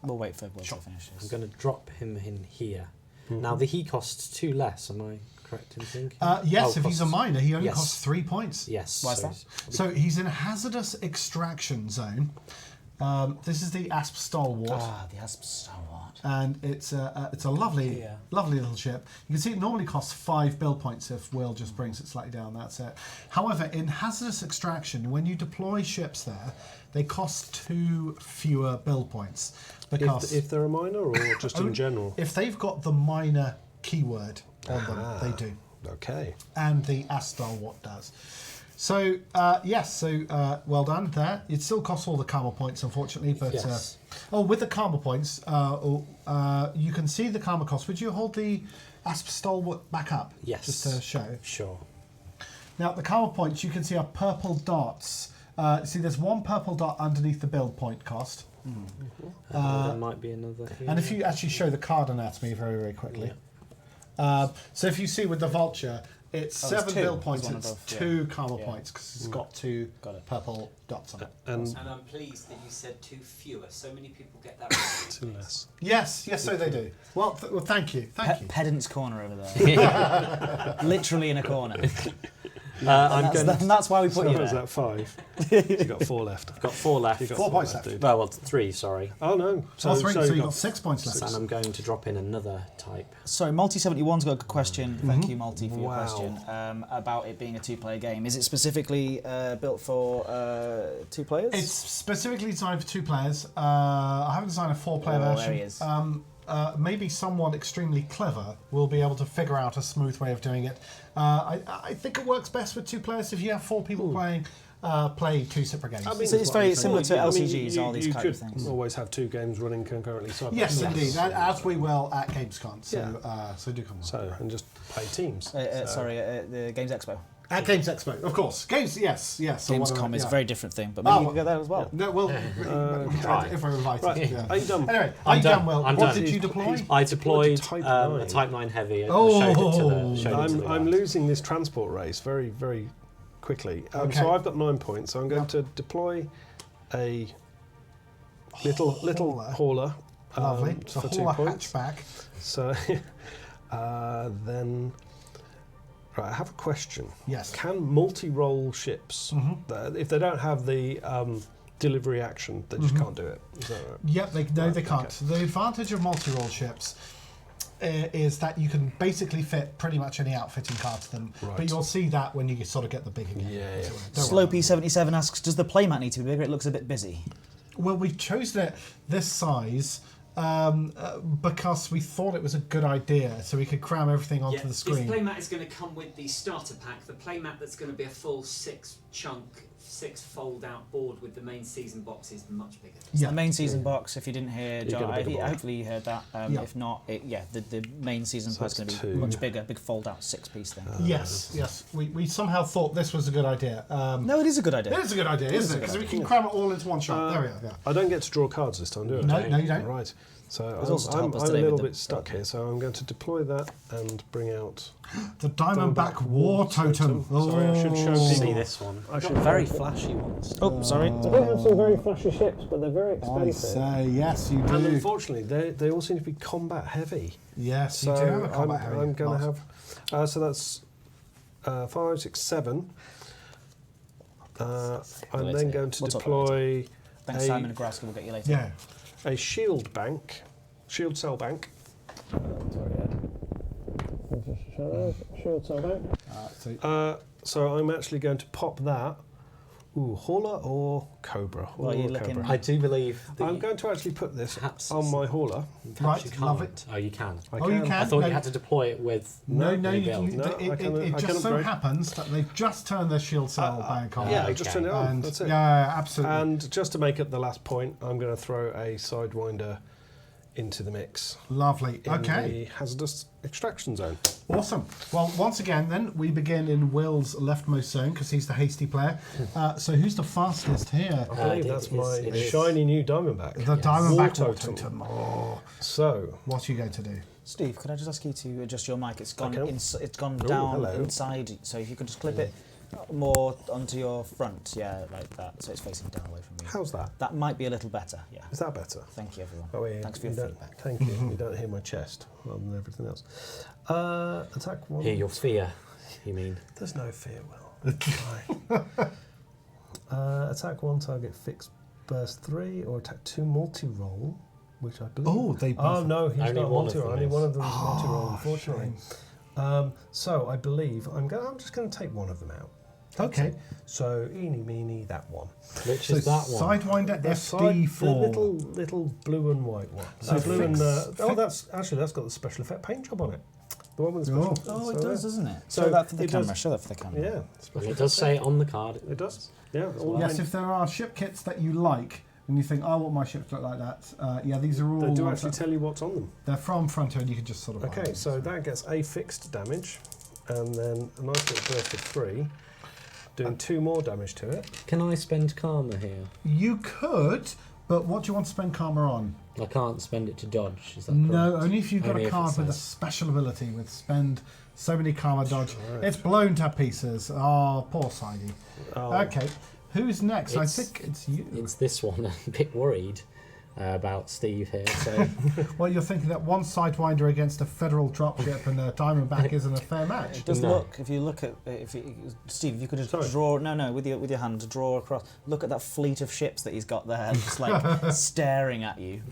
We'll wait for Will to finish I'm this. going to drop him in here. Now he costs 2 less. Am I correct in thinking? Yes, Oh, if he's a costs- mine, he only yes. costs 3 points. Yes. Why is so that? he's- So he's in a hazardous extraction zone. This is the Asp Stalwart. Ah, the Asp Stalwart. And it's a lovely, Yeah. lovely little ship. You can see it normally costs 5 build points if Will just brings it slightly down. That's it. However, in hazardous extraction, when you deploy ships there, they cost 2 fewer build points because If they're a minor or just in general? if they've got the minor keyword on them, they do, Okay. and the Astalwart does. So yes, so well done there. It still costs all the karma points, unfortunately, but Yes. with the karma points, you can see the karma cost. Would you hold the Asp Stalwart back up? Yes. Just to show. Sure. Now the karma points you can see are purple dots. See, there's 1 purple dot underneath the build point cost. There might be another here. And if you actually show the card anatomy very, very quickly. So if you see with the vulture, it's Oh, 7 it's 2. build points, There's one it's above, yeah. 2 karma Yeah. points because it's got 2 Got it. purple dots on it. And And I'm pleased that you said 2 fewer. So many people get that right. 2 less. Yes, so they do. Well, thank you. Thank you. Pedant's corner over there. Literally in a corner. I'm going. And that's why we put So you was there. that 5? You've got 4 left. Got 4 left. You've got 4 points left. dude. Well, 3. Sorry. Oh no. So, 3, so you've you've got 6 points left. And I'm going to drop in another type. Sorry, Multi71's got a question. Thank you, Multi, for your Wow. question about it being a 2-player game. Is it specifically built for 2 players? It's specifically designed for 2 players. I haven't designed a 4-player Oh, there version. he is. Maybe someone extremely clever will be able to figure out a smooth way of doing it. I think it works best with 2 players. If you have 4 people playing, play 2 separate games. I mean, So it's very similar to I mean, LCGs, all these you kind could of things. always have 2 games running concurrently. Side by Yes, side. indeed, as we will at Gamescom. So, Yeah. so do come on. So, and just play teams. Sorry, the Games Expo. At Games Expo, of course. yes. So Gamescom is a yeah. very different thing, but Oh, maybe you can go there as well. No, well, if we're invited. Right, Yeah. are you done? Anyway, are you done, Will? I'm What done. did you deploy? I deployed Type a 9. Type 9 Heavy. Oh. Showed it to the I'm lab. losing this transport race very, very quickly. Okay. So I've got 9 points. So I'm going Yep. to deploy a little Hauler. hauler. Lovely. It's a for 2 hauler points. hatchback. So then, right, I have a question. Yes. Can multi-role ships, if they don't have the delivery action, they just can't do it? Is that right? Yep, they can't. okay. The advantage of multi-role ships is that you can basically fit pretty much any outfitting card to them, but Right. you'll see that when you sort of get the bigger game. Yeah, yeah. Don't worry. Slopey77 asks, does the playmat need to be bigger? It looks a bit busy. Well, we've chosen it this size because we thought it was a good idea, so we could cram everything onto the screen. This playmat is going to come with the starter pack. The playmat that's going to be a full 6 chunk 6 fold-out board with the main season box is much bigger. The main season box, if you didn't hear, You John, get a bigger board. hopefully you heard that. Yeah. If not, the main season So box is going it's to be 2. much bigger, big fold-out 6-piece thing. Yes. We somehow thought this was a good idea. No, it is a good idea. It is a good idea, isn't it? Because we can cram it all into one shot. There we are. Yeah. I don't get to draw cards this time, do I? No, you don't. Right. So also to I'm help us a today little with the- bit stuck here, so I'm going to deploy that and bring out... The Diamondback War Totem. Sorry, I should show See people. this one. I should Very flashy ones. Oh, sorry. They have some very flashy ships, but they're very I expensive. say, yes, you And do. unfortunately, they all seem to be combat heavy. Yes, So you do have a combat heavy. I'm going to lot. have... so that's 5, 6, 7. I'm then going to We'll talk about deploy Thanks, Simon Nebraska. We'll get you later. Yeah. a shield cell bank. Sorry, Ed. Shield cell bank. So I'm actually going to pop that. Ooh, hauler or cobra? Well, Hauler you're or looking- cobra? I do believe I'm going to actually put this Perhaps on my hauler. Right, you love can't. it. Oh, you can. I Oh, you can? I thought No. you had to deploy it with. No, the you build. can, No, I it can just so upgrade. happens that they've just turned their shield cell bank on. Yeah, okay. just turn it on. And That's it. yeah, absolutely. And just to make it the last point, I'm going to throw a Sidewinder into the mix. Lovely. In Okay. the hazardous extraction zone. Awesome. Well, once again, then we begin in Will's leftmost zone because he's the hasty player. So who's the fastest here? I believe it that's is- my it is. shiny new Diamondback. The Diamondback War War Totem. Totem. Oh, So, what are you going to do? Steve, could I just ask you to adjust your mic? It's gone Okay. it's gone Oh, down hello. inside, so if you could just clip it more onto your front, yeah, like that, so it's facing down away from you. how's that? That might be a little better, yeah. Is that better? Thank you, everyone. Oh, yeah, Thanks for your you don't- feedback. Thank you. You don't hear my chest rather than everything else. Attack 1. Hear your fear, you mean? There's no fear, Will. Fine. Attack 1 target fixed burst 3 or attack 2 multi-roll, which I believe... Oh, they both... Oh, no, he's Only not one of multi-roll. them Only is. one of them is multi-roll, unfortunately. So I believe I'm just going to take one of them out. Okay. So eeny meeny that one. Which So is that one? Sidewinder The SD4. little blue and white one. So blue and fix- that's got the special effect paint job on it. The one with the special. Oh, it does, doesn't it? So Show that for the it camera. does- Show that for the camera. Yeah, And special it does say on the card. It does. Yeah. All Yes, paint. if there are ship kits that you like and you think, I want my ship to look like that, yeah, these are all... They do ones actually that- tell you what's on them. They're from Frontier and you can just sort of... buy Okay, them. so that gets a fixed damage, and then a nice little burst of 3, doing 2 more damage to it. Can I spend karma here? You could, but what do you want to spend karma on? I can't spend it to dodge. Is that No, correct? only if you've got Only a if it card with a says- special ability with spend so many karma dodge. Right. It's blown to pieces. Oh, poor Sidey. Oh, Okay, who's next? I It's- think it's you. It's this one. I'm a bit worried about Steve here. So Well, you're thinking that one Sidewinder against a Federal dropship and a Diamondback isn't a fair match. It does No. look, if you look at, Steve, if you could just Sorry. draw, no, with your hand, draw across, look at that fleet of ships that he's got there, just like staring at you.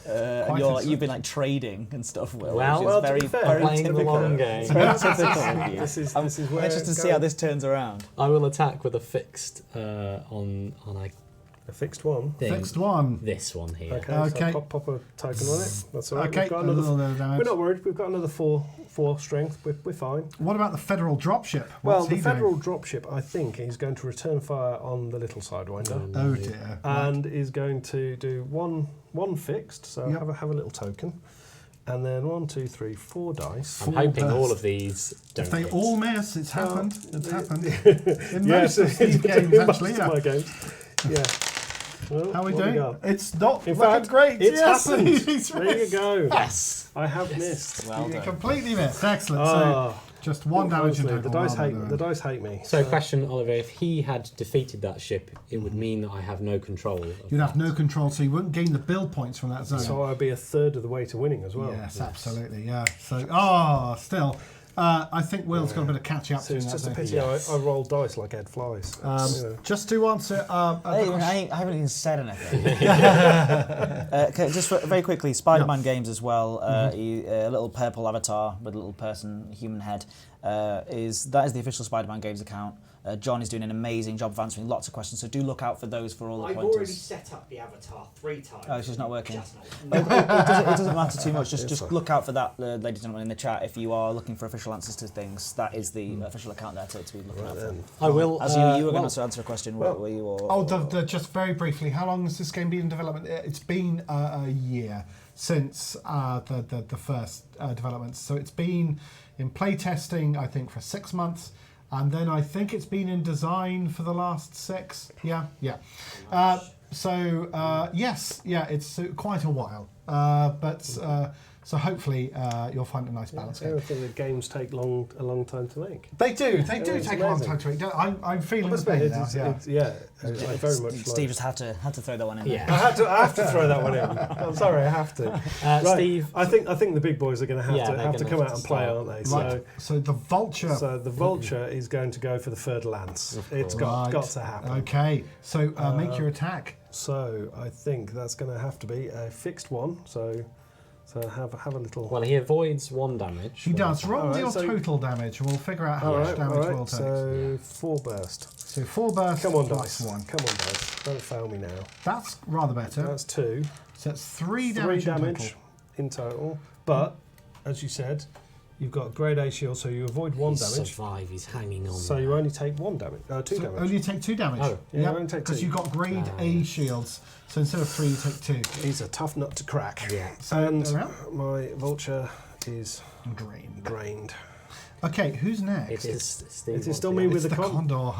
And Quite you're a like, you've been like trading and stuff, Will, Well, which is to very, be fair, very playing the typical. long game. It's very typical of you. This is I'm where anxious to it see how goes. this turns around. I will attack with a fixed on A fixed one. thing. Fixed one. This one here. Okay, Okay. so pop a token on it. That's all right. Okay, We've got a little another. bit of damage. We're not worried. We've got another four strength. We're fine. What about the Federal dropship? Well, What's the he Federal doing? dropship, I think, is going to return fire on the little Sidewinder, Oh dear. and is going to do one fixed. So Yep. have a little token, and then 1, 2, 3, 4 dice. I'm Full hoping all burst. of these don't If they hit. all miss, it's happened. It's happened. In Yes, most of these games, in most actually. of Yeah. my games. Yeah. Well, How are we what doing? got? It's not In looking fact, great. it's yes, happened. he's There you missed. go. Yes. I have missed. Well You done. completely missed. Excellent. Oh, So just one damage in honestly, total. the dice Well hate done. the dice hate me. So, question, Oliver: if he had defeated that ship, it would mean that I have no control. Of You'd have that. no control, so you wouldn't gain the build points from that zone. So I'd be a third of the way to winning as well. Yes, absolutely. Yeah. So, still, I think Will's got a bit of catch up So to. it's in just a that pity zone. I roll dice like Ed Flies. You know. Just to answer, Hey, I haven't even said anything. Okay, just very quickly, Spider-Man games as well. A little purple avatar with a little person, human head. That is the official Spider-Man games account. John is doing an amazing job of answering lots of questions, so do look out for those for all the I've pointers. already set up the avatar 3 times. Oh, it's just not working. Just It not. doesn't matter too much. Just look out for that, ladies and gentlemen, in the chat. If you are looking for official answers to things, that is the official account there to be looking out for. I will. As you were going to answer a question, were you? Or, Just very briefly, how long has this game been in development? It's been a year since the first developments. So it's been in playtesting, I think, for 6 months. And then I think it's been in design for the last 6. Yeah. Yes, it's quite a while. So hopefully you'll find a nice balance. I think the games take a long time to make. They do take amazing. a long time to make. I'm feeling the pain now. I very much. Steve just had to throw that one in. Yeah. I have to throw that one in. I'm sorry, I have to. Right. Steve, I think the big boys are going to have to gonna come have out to and play, start. aren't they? Right. So the vulture. So the vulture is going to go for the Fer-de-Lance. It's got to happen. Okay. So make your attack. So I think that's going to have to be a fixed one. So have a little. well, he avoids 1 damage. He does. Roll Alright, your so- total damage, and we'll figure out how much damage Will takes. So 4 burst. So 4 bursts Come on, plus dice. 1. Come on, dice. Don't fail me now. That's rather better. That's 2. So that's 3 3 damage. damage in total. But as you said, you've got grade A shield, so you avoid 1 He's damage. survived. He's hanging on. So you only take 1 damage. 2 So damage. only take 2 damage. Oh. Yeah, you only take because 2. you've got grade A shields. So instead of 3, you take 2. He's a tough nut to crack. Yeah. And around? my vulture is Drained. drained. Okay, who's next? It is Steve. It is still once me again. with It's the the Condor. Oh,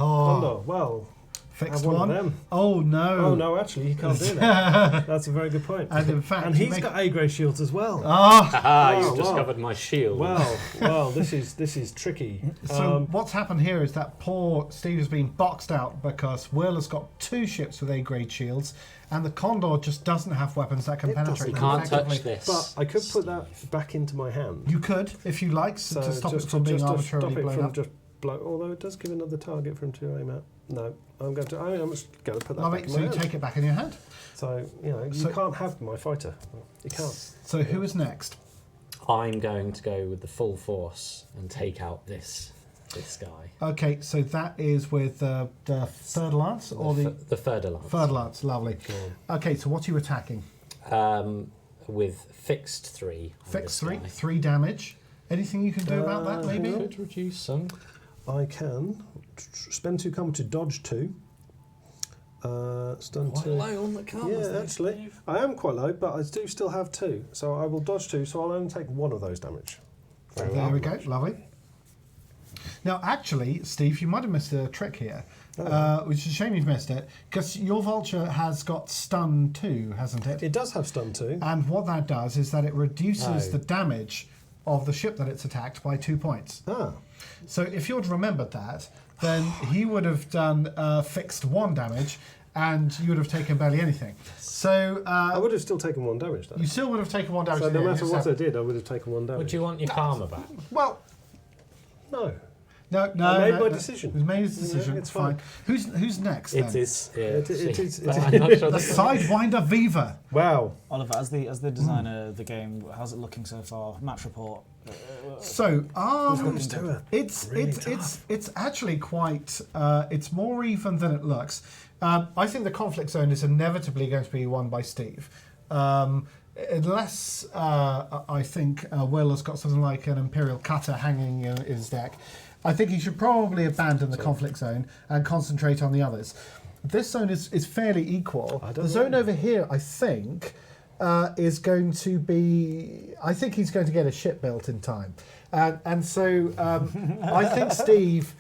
Condor. Well, fixed have one one. of them. Oh no. Oh no, actually, he can't do that. That's a very good point. And in fact, And you he's make- got A grade shields as well. Ah, Oh, you've wow. discovered my shield. Well, this is tricky. So what's happened here is that poor Steve has been boxed out because Will has got 2 ships with A-grade shields, and the Condor just doesn't have weapons that can It doesn't. penetrate You them can't effectively. touch this. But I could put that back into my hand. You could, if you like, to stop it just from being to arbitrarily stop it blown from up. just although it does give another target for him to aim at. No, I'm just going to put that Lovely. back in So my you hand. take it back in your hand. So you So- can't have my fighter. You can't. So who is next? I'm going to go with the full force and take out this guy. Okay, so that is with the third lance or the The Fer-de-Lance. third lance. Lovely. Okay, so what are you attacking? With fixed 3. on Fix this 3, guy. 3 damage. Anything you can do about that? Maybe. Could reduce some. I can spend 2 comma to dodge 2. Stun 2. on the count. Yeah, actually, I am quite low, but I do still have 2. So I will dodge 2, so I'll only take 1 of those damage. There we go. Lovely. Now, actually, Steve, you might have missed a trick here, which is a shame you've missed it, because your vulture has got stun 2, hasn't it? It does have stun 2. And what that does is that it reduces Oh. the damage of the ship that it's attacked by 2 points. Ah, So if you'd remembered that, then he would have done fixed 1 damage, and you would have taken barely anything. So I would have still taken 1 damage though. you still would have taken 1 damage. So in no the end, matter what I except- did, I would have taken 1 damage. Would you want your karma back? Well, No. no. I made my decision. He's made his decision. it's fine. Who's next? It then? is. Yeah, It is- but it I'm not sure The that- Sidewinder Viva. Wow. Oliver, as the designer of the game, how's it looking so far? Match report. So Those two are it's really it's actually quite it's more even than it looks. I think the conflict zone is inevitably going to be won by Steve, unless I think Will has got something like an Imperial cutter hanging in his deck. I think he should probably abandon the conflict zone and concentrate on the others. This zone is fairly equal. I don't The know. zone over here, I think, is going to be. I think he's going to get a ship built in time, and so I think Steve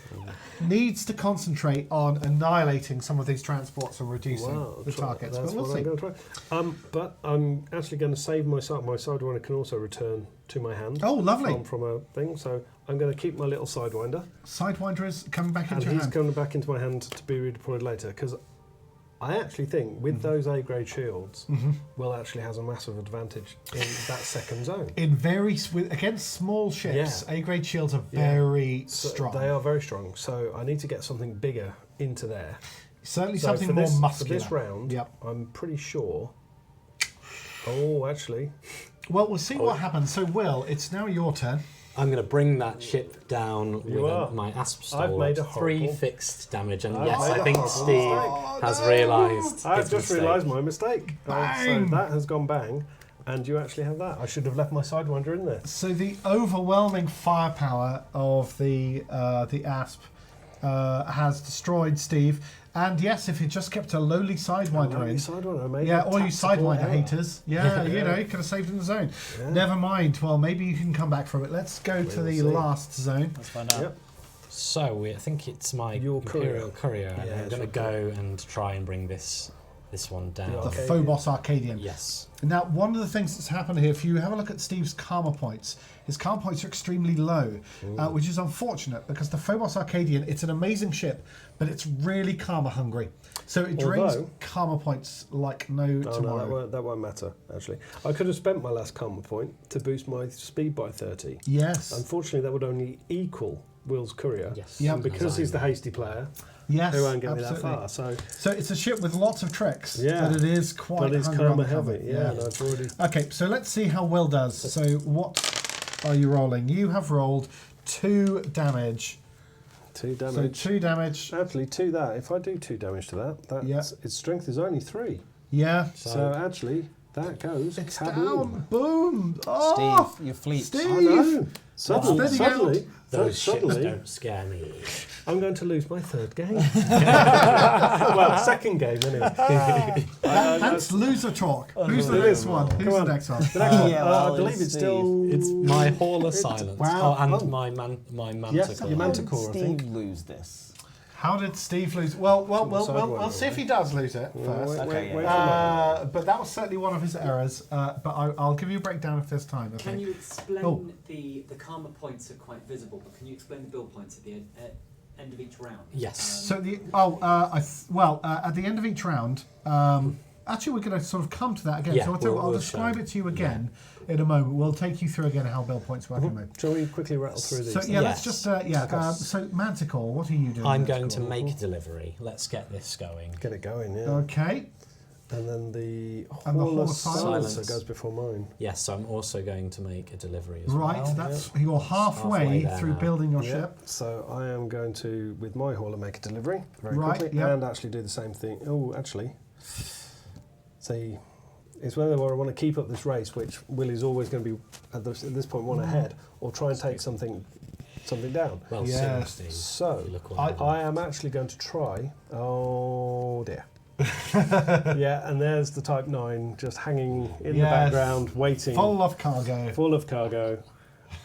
needs to concentrate on annihilating some of these transports and reducing the targets. That's But we'll what see. I'm going to try. But I'm actually going to save my sidewinder can also return to my hand. Oh, lovely. From a thing, so I'm going to keep my little sidewinder, Sidewinder is coming back and into your he's hand. coming back into my hand to be redeployed later. Because I actually think with those A-grade shields, Will actually has a massive advantage in that second zone. Against small ships, Yeah. A-grade shields are Yeah. very So strong. They are very strong. So I need to get something bigger into there. Certainly So something for more this, muscular. For this round, Yep. I'm pretty sure. Oh, actually, Well, we'll see what happens. So, Will, it's now your turn. I'm going to bring that ship down You with are. my asp I've stole made at a 3 horrible- fixed damage, and I've yes, made I a think horrible Steve mistake. has realised I've his just mistake. realised my mistake. So Bang. that has gone bang, and you actually have that. I should have left my Sidewinder in there. So the overwhelming firepower of the asp has destroyed Steve. And yes, if he just kept a lowly Sidewinder in, Sidewinder, mate. yeah, all you Tactical Sidewinder error. haters, yeah, you know, you could have saved in the zone. Yeah. Never mind. Well, maybe you can come back from it. Let's go to will the see. last zone. Let's find out. Yep. So I think it's my Your Imperial courier. Courier, and Yeah, I'm it's going to your go and try and bring this one down. The Okay. Phobos Arcadian. Yes. Now, one of the things that's happened here, if you have a look at Steve's karma points, his karma points are extremely low, which is unfortunate because the Phobos Arcadian, it's an amazing ship, but it's really karma hungry. So it drains Although- karma points like no Oh, tomorrow. no, that won't matter, actually. I could have spent my last karma point to boost my speed by 30. Yes. Unfortunately, that would only equal Will's Courier. Yes. Yeah. And because he's the hasty player, Yes, he won't get me absolutely. that far. So, So it's a ship with lots of tricks, Yeah. but it is quite but it's hungry on karma the karma. heavy. Yeah, no, it's already. Okay, so let's see how Will does. So what are you rolling? You have rolled 2 damage. 2 So damage. 2 damage. Actually, to that, if I do 2 damage to that, Yeah. its strength is only 3. Yeah. So actually, that goes. It's kaboom. down. Boom. Oh, Steve, your fleet. Steve. I know. Suddenly, Steady out. Those ships suddenly, don't scare me. I'm going to lose my 3rd game. Well, 2nd game anyway. That's loser talk. Who's the next one? Who's the next one? The next one, Yeah, well, I believe it's it's Steve. still. It's my Hall of Silence. Wow. Oh, and Oh. my Manticore. Yes, your Manticore, I think. lose this? How did Steve lose? Well, we'll Sidewinder, see if he does lose it first. Okay, wait yeah. for But that was certainly one of his errors. But I'll give you a breakdown of this time. I Can think. you explain Oh. the karma points are quite visible, but can you explain the build points at the end of each round? Yes. So at the end of each round, actually we're going to sort of come to that again. Yeah, so I'll we'll describe show. it to you again in a moment. We'll take you through again how build points work in a moment. Shall we quickly rattle through these? So yeah, let's Yes. just so Manticore, what are you doing? I'm going to Manticore? make delivery. Let's get this going. Get it going, yeah. Okay. And then the And the Hall Hall of of Silence. Silencer goes before mine. Yes, so I'm also going to make a delivery as Right, well. that's you're halfway Halfway there through now. building your Yeah. ship. So I am going to, with my hauler, make a delivery very Right, quickly yeah. and actually do the same thing. Oh, actually, see, it's whether I want to keep up this race, which Will is always going to be at this point one ahead, or try and take something down. Well, Yes. soon, Steve. So You look what I am actually going to try. Oh dear. Yeah, and there's the Type 9 just hanging in the Yes. background, waiting, Full of cargo. full of cargo.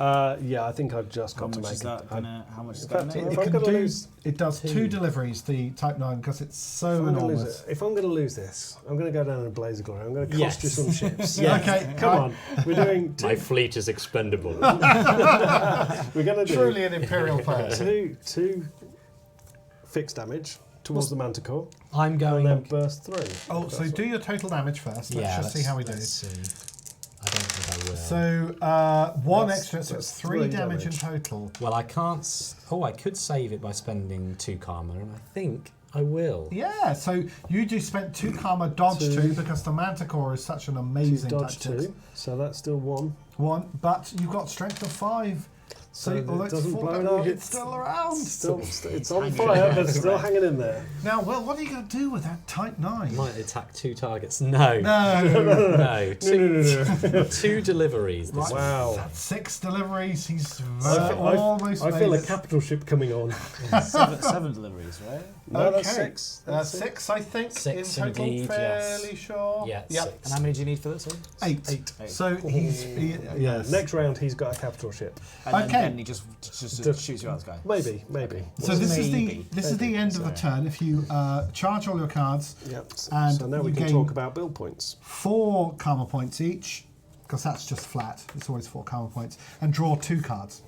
Yeah, I think I've just How got to much make is it. that gonna? How much is in that fact, gonna if make? I'm It, gonna can do, lose- it does 2 2. deliveries, the Type 9, because it's so If I'm gonna lose enormous. it, if I'm going to lose this, I'm going to go down in a blaze of glory. I'm going to cost Yes. you some ships. Okay, Come on. We're doing My fleet is expendable. we're going to do Truly an Imperial player. two fixed damage towards the Manticore, I'm and going. then burst through. Oh, so do your total damage first. Let's yeah, just see how we do. let's see. I don't think I will. So 1 That's- extra, so it's that's 3 3 damage in damage. total. Well, I can't. I could save it by spending 2 karma, and I think I will. Yeah, so you do spend 2 karma, dodge 2. 2 because the Manticore is such an amazing Dodge tactics. 2, so that's still 1. 1, but you've got strength of 5. So So it although it's doesn't full blow damage, up. it's still around. Still, it's on fire, but it's still hanging in there. Now, well, what are you going to do with that Type 9? Might attack 2 targets. No. No. No. Two deliveries. This Right. Wow. 6 deliveries. He's I almost I made feel a it. capital ship coming on. 7 deliveries, right? No, that's Okay. 6. 6, I think, 6 in total. indeed, yes. Fairly sure. Yeah, Yep. 6. And how many do you need for this? 8. 8. So he's yes. Next round, he's got a capital ship. And Okay. then he just shoots you out, this guy. Maybe. So this is Maybe. the end of the turn. If you charge all your cards, Yep. And So now we you can gain- talk about build points. 4 karma points each, because that's just flat. It's always 4 karma points, and draw 2 cards.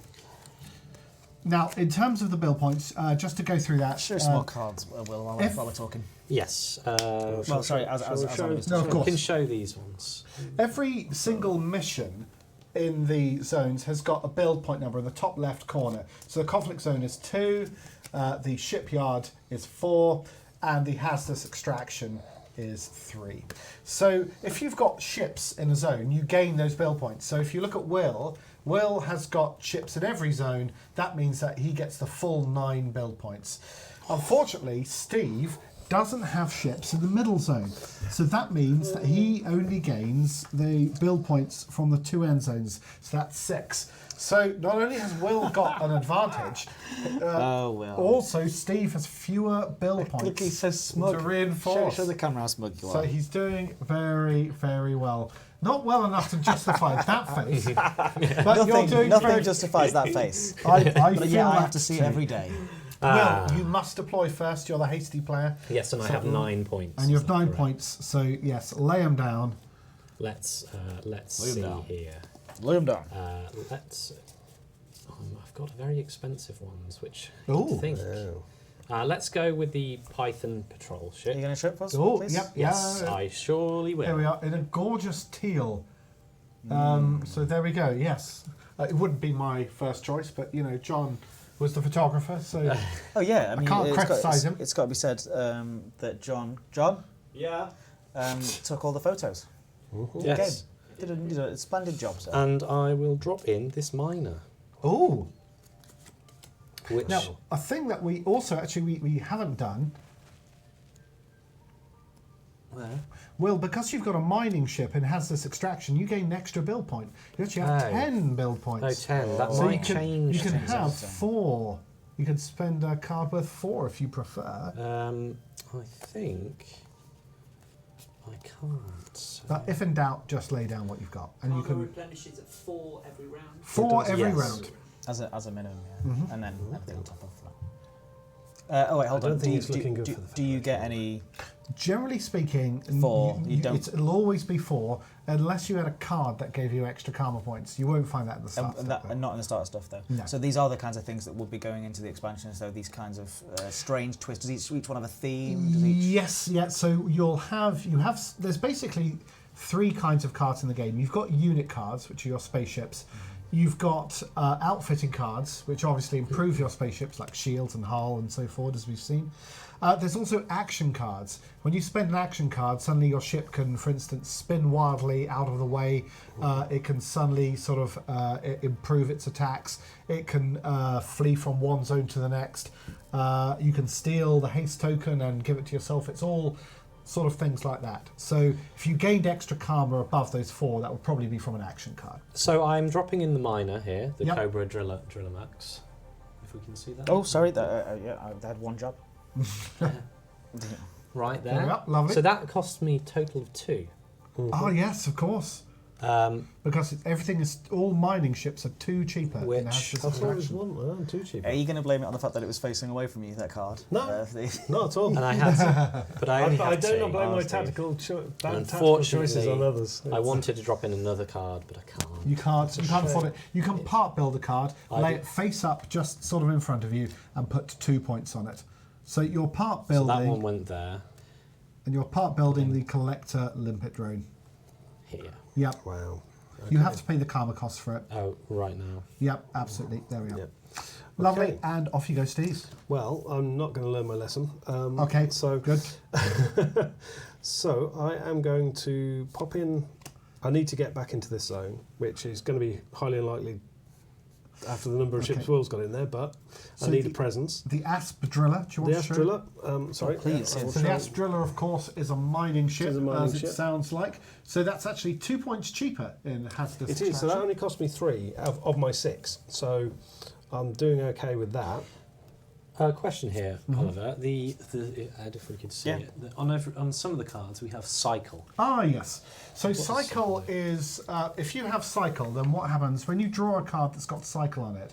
Now, in terms of the build points, just to go through that. Show some more cards, Will, while if- we're talking. Yes. Well, sorry, as shall we show- Oliver's No, of I course. can show these ones. Every single mission in the zones has got a build point number in the top left corner. So the conflict zone is 2, the shipyard is 4, and the hazardous extraction is 3. So if you've got ships in a zone, you gain those build points. So if you look at Will, Will has got ships in every zone. That means that he gets the full 9 build points. Unfortunately, Steve doesn't have ships in the middle zone. So that means that he only gains the build points from the 2 end zones. So that's 6. So not only has Will got an advantage, also Steve has fewer build points. Look, he's so smug. To reinforce. Show the camera how smug you So are. he's doing very, very well. Not well enough to justify that face, but you're doing Nothing very... justifies that face. I But feel yeah, I that have to see it every day. Well, you must deploy first. You're the hasty player. Yes, and I have 9 points. And you is have that 9 correct? points. So yes, lay them down. Let's Lay 'em see down. here. Lay him down. Let's. I've got very expensive ones, which I Ooh. think. Let's go with the Python patrol Are ship. you going to show it for us, Oh, please? yep, Yes, yeah. I surely will. There we are in a gorgeous teal. So there we go. Yes, it wouldn't be my first choice, but you know, John was the photographer, so Oh yeah, I mean, can't criticise him. It's got to be said that John, Yeah. took all the photos. Yes. Did a splendid job, sir. And I will drop in this miner, oh. which Now, a thing that we also actually we haven't done. Well, because you've got a mining ship and has this extraction, you gain an extra build point. You actually have Oh. 10 build points. 10. That So might change. you can things. have 4. You can spend a card worth 4 if you prefer. I think I can't. So But if in doubt, just lay down what you've got, and you Cargo can replenishes at 4 every round. 4 does, every yes. round. As a minimum, yeah. And then everything on top of that. Oh wait, hold I don't on. think Do it's you, looking good do, for the do you get any? Generally speaking, 4, you don't- it'll always be 4, unless you had a card that gave you extra karma points. You won't find that at the start. And not in the starter stuff though. No. So these are the kinds of things that will be going into the expansions. So these kinds of strange twists. Does each one have a theme? Does each... Yes, yeah. So you have. There's basically 3 kinds of cards in the game. You've got unit cards, which are your spaceships. You've got outfitting cards, which obviously improve your spaceships, like shields and hull and so forth, as we've seen. There's also action cards. When you spend an action card, suddenly your ship can, for instance, spin wildly out of the way. It can suddenly sort of improve its attacks. It can flee from one zone to the next. You can steal the haste token and give it to yourself. It's all sort of things like that. So if you gained extra karma above those 4, that would probably be from an action card. So I'm dropping in the miner here, the Yep. Cobra Driller Max. If we can see that. Oh, sorry. Yeah, I had one job. Right There we there. are, lovely. So that cost me a total of 2. Oh yes, of course. Because everything is all mining ships are 2 cheaper. Which- and has this I thought it was attraction. 1. Too cheap. Are you going to blame it on the fact that it was facing away from you, that card? No. The- Not at all. And I had to, but I only I had do 2. not blame my Steve. bad And tactical choices on others. I wanted to drop in another card, but I can't. You can't afford it. You can part build a card, I lay did. it face up, just sort of in front of you, and put 2 points on it. So you're part So that one building, went there, and you're part building the collector limpet drone. here. Yep. Wow. You have to pay the karma cost for it. Oh, right now. Yep, absolutely. There we are. Yep. Lovely. Okay. And off you go, Steve. Well, I'm not going to learn my lesson. Okay. So Good. So I am going to pop in. I need to get back into this zone, which is going to be highly unlikely after the number of ships Okay. Will's got in there, but So I need the- a presence. The Asp Driller. Do you want The to Asp show? Driller, sorry. please, I will So the show- Asp Driller, of course, is a mining ship, a mining as it ship. sounds like. So that's actually 2 points cheaper in hazardous It is, so that attraction. only cost me 3 of my 6, so I'm doing okay with that. Question here, Oliver. If we could see Yeah. it, on some of the cards we have cycle. Ah, yes. So cycle is, if you have cycle, then what happens when you draw a card that's got cycle on it?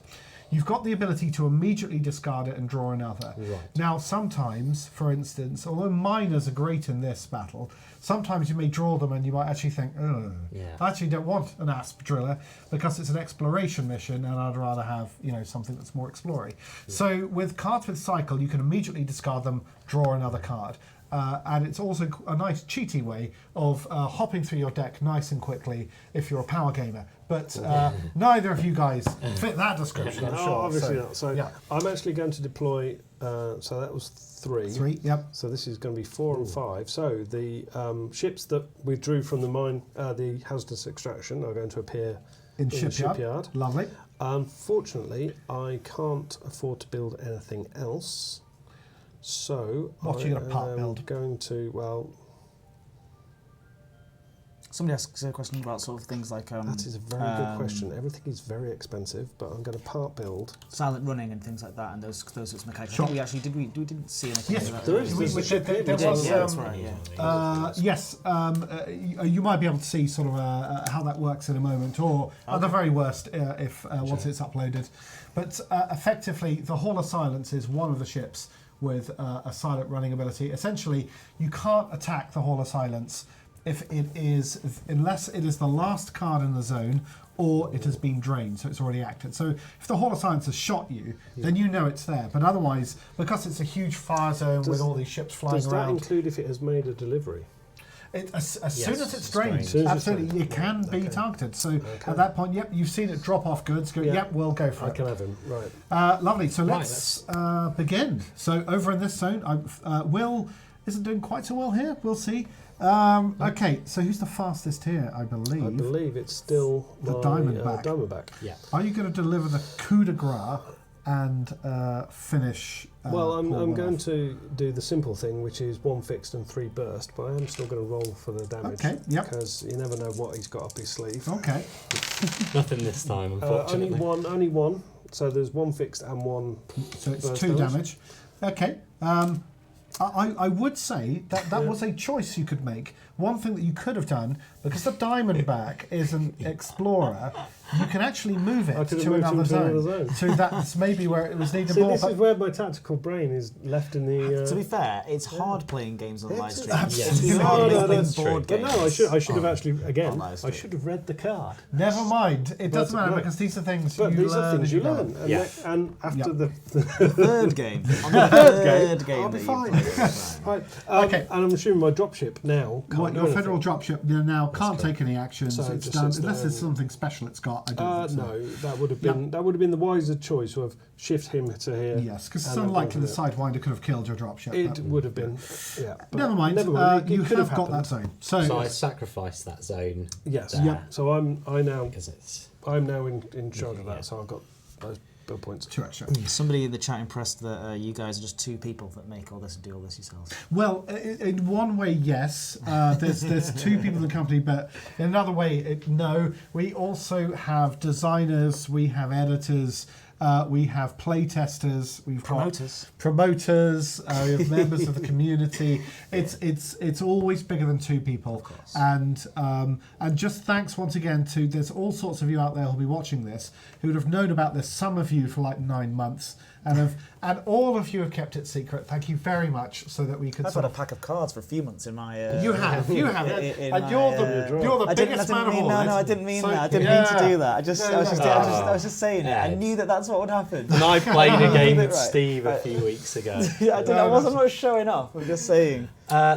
You've got the ability to immediately discard it and draw another. Right. Now, sometimes, for instance, although miners are great in this battle, sometimes you may draw them and you might actually think, oh, Yeah. I actually don't want an Asp Driller because it's an exploration mission and I'd rather have, something that's more exploring. So with cards with cycle, you can immediately discard them, draw another card. And it's also a nice cheaty way of hopping through your deck nice and quickly if you're a power gamer. But neither of you guys fit that description, I'm No, sure. obviously So, not. So yeah. I'm actually going to deploy, so that was 3. 3, yep. So this is going to be 4 and 5. So the ships that we drew from the mine, the hazardous extraction, are going to appear In in shipyard. Lovely. Unfortunately, I can't afford to build anything else. So What are you gonna part I'm build? going to, well, Somebody asks a question about sort of things like that is a very good question. Everything is very expensive, but I'm going to part build. silent running and things like that, and those sorts of mechanics. Sure. I think we actually we didn't see anything. Yes, like that. there is. We did, there was, Yeah, that's right. Yeah. yes, you might be able to see sort of how that works in a moment, or at the very worst, if once it's uploaded. But effectively, the Hall of Silence is one of the ships with a silent running ability. Essentially, you can't attack the Hall of Silence unless it is the last card in the zone or it has been drained, so it's already acted. So if the Hall of Silence has shot you, then you know it's there. But otherwise, because it's a huge fire zone with all these ships flying Does that around, include if it has made a delivery? as soon as it's drained, As soon as it's absolutely, drained. it can be Okay. targeted. So at that point, yep, you've seen it drop off goods. Go, Yeah. yep, we'll go for I it. can have him, right. Lovely. So Right, let's begin. So over in this zone, Will isn't doing quite so well here. We'll see. Okay, so who's the fastest here? I I believe. believe it's still The my, Diamondback. Diamondback. Yeah. Are you going to deliver the coup de grace and finish? Well, I'm Paul going off? to do the simple thing, which is 1 fixed and 3 burst, but I am still going to roll for the damage. Okay, yep. Because you never know what he's got up his sleeve. Okay. Nothing this time, unfortunately. Only one. So there's 1 fixed and 1. So it's burst 2 damage. Okay. I would say that was a choice you could make. One thing that you could have done, because the Diamondback is an explorer, you can actually move I it could have to moved another him to another zone. zone. So that's maybe where it was needed See, more. this but- is where my tactical brain is left in the. To be fair, it's hard playing games on the live It's- stream. Absolutely. It's No, hard no, playing that's board But games. no, I should have actually on again. live I stream. should have read the card. Never mind. It doesn't matter no. because these are things But you these learn are things as you go. learn, and, Yeah. and after Yep. the Third game. On the third game I'll be that fine. you play. right, Okay. and I'm assuming my dropship now. Can't What, do your anything. federal dropship now can't take any actions. So it It's just done sits unless there there's and- something special it's got. I don't think so. No, that would have been the wiser choice of shift him to here. Yes, because it's and then unlikely the go Sidewinder could have killed your dropship. It but- would have been, yeah. but Never mind. it You could have got happened. that zone. So, So I sacrificed that zone Yes. there, Yep. So I'm now because it's in charge of that. Yeah. So I've got those build points. 2 extra. Somebody in the chat impressed that you guys are just 2 people that make all this and do all this yourselves. Well, in one way, yes. There's 2 people in the company, but in another way, no. We also have designers, we have editors, we have play testers, we've Promoters. got promoters, we have members of the community. It's always bigger than 2 people. Of course. And just thanks once again to there's all sorts of you out there who'll be watching this who would have known about this. Some of you for like 9 months, and all of you have kept it secret. Thank you very much, so that we could. I've sort had a of, pack of cards for a few months in my. you have, in and my, you're the I didn't biggest man of mean, all. No, right? I didn't mean So- that. I didn't mean to Yeah. do that. I was just saying it. I Yeah. knew that's what would happen. And I played a game with Right. Steve a few weeks ago. I wasn't much showing off. I'm just saying.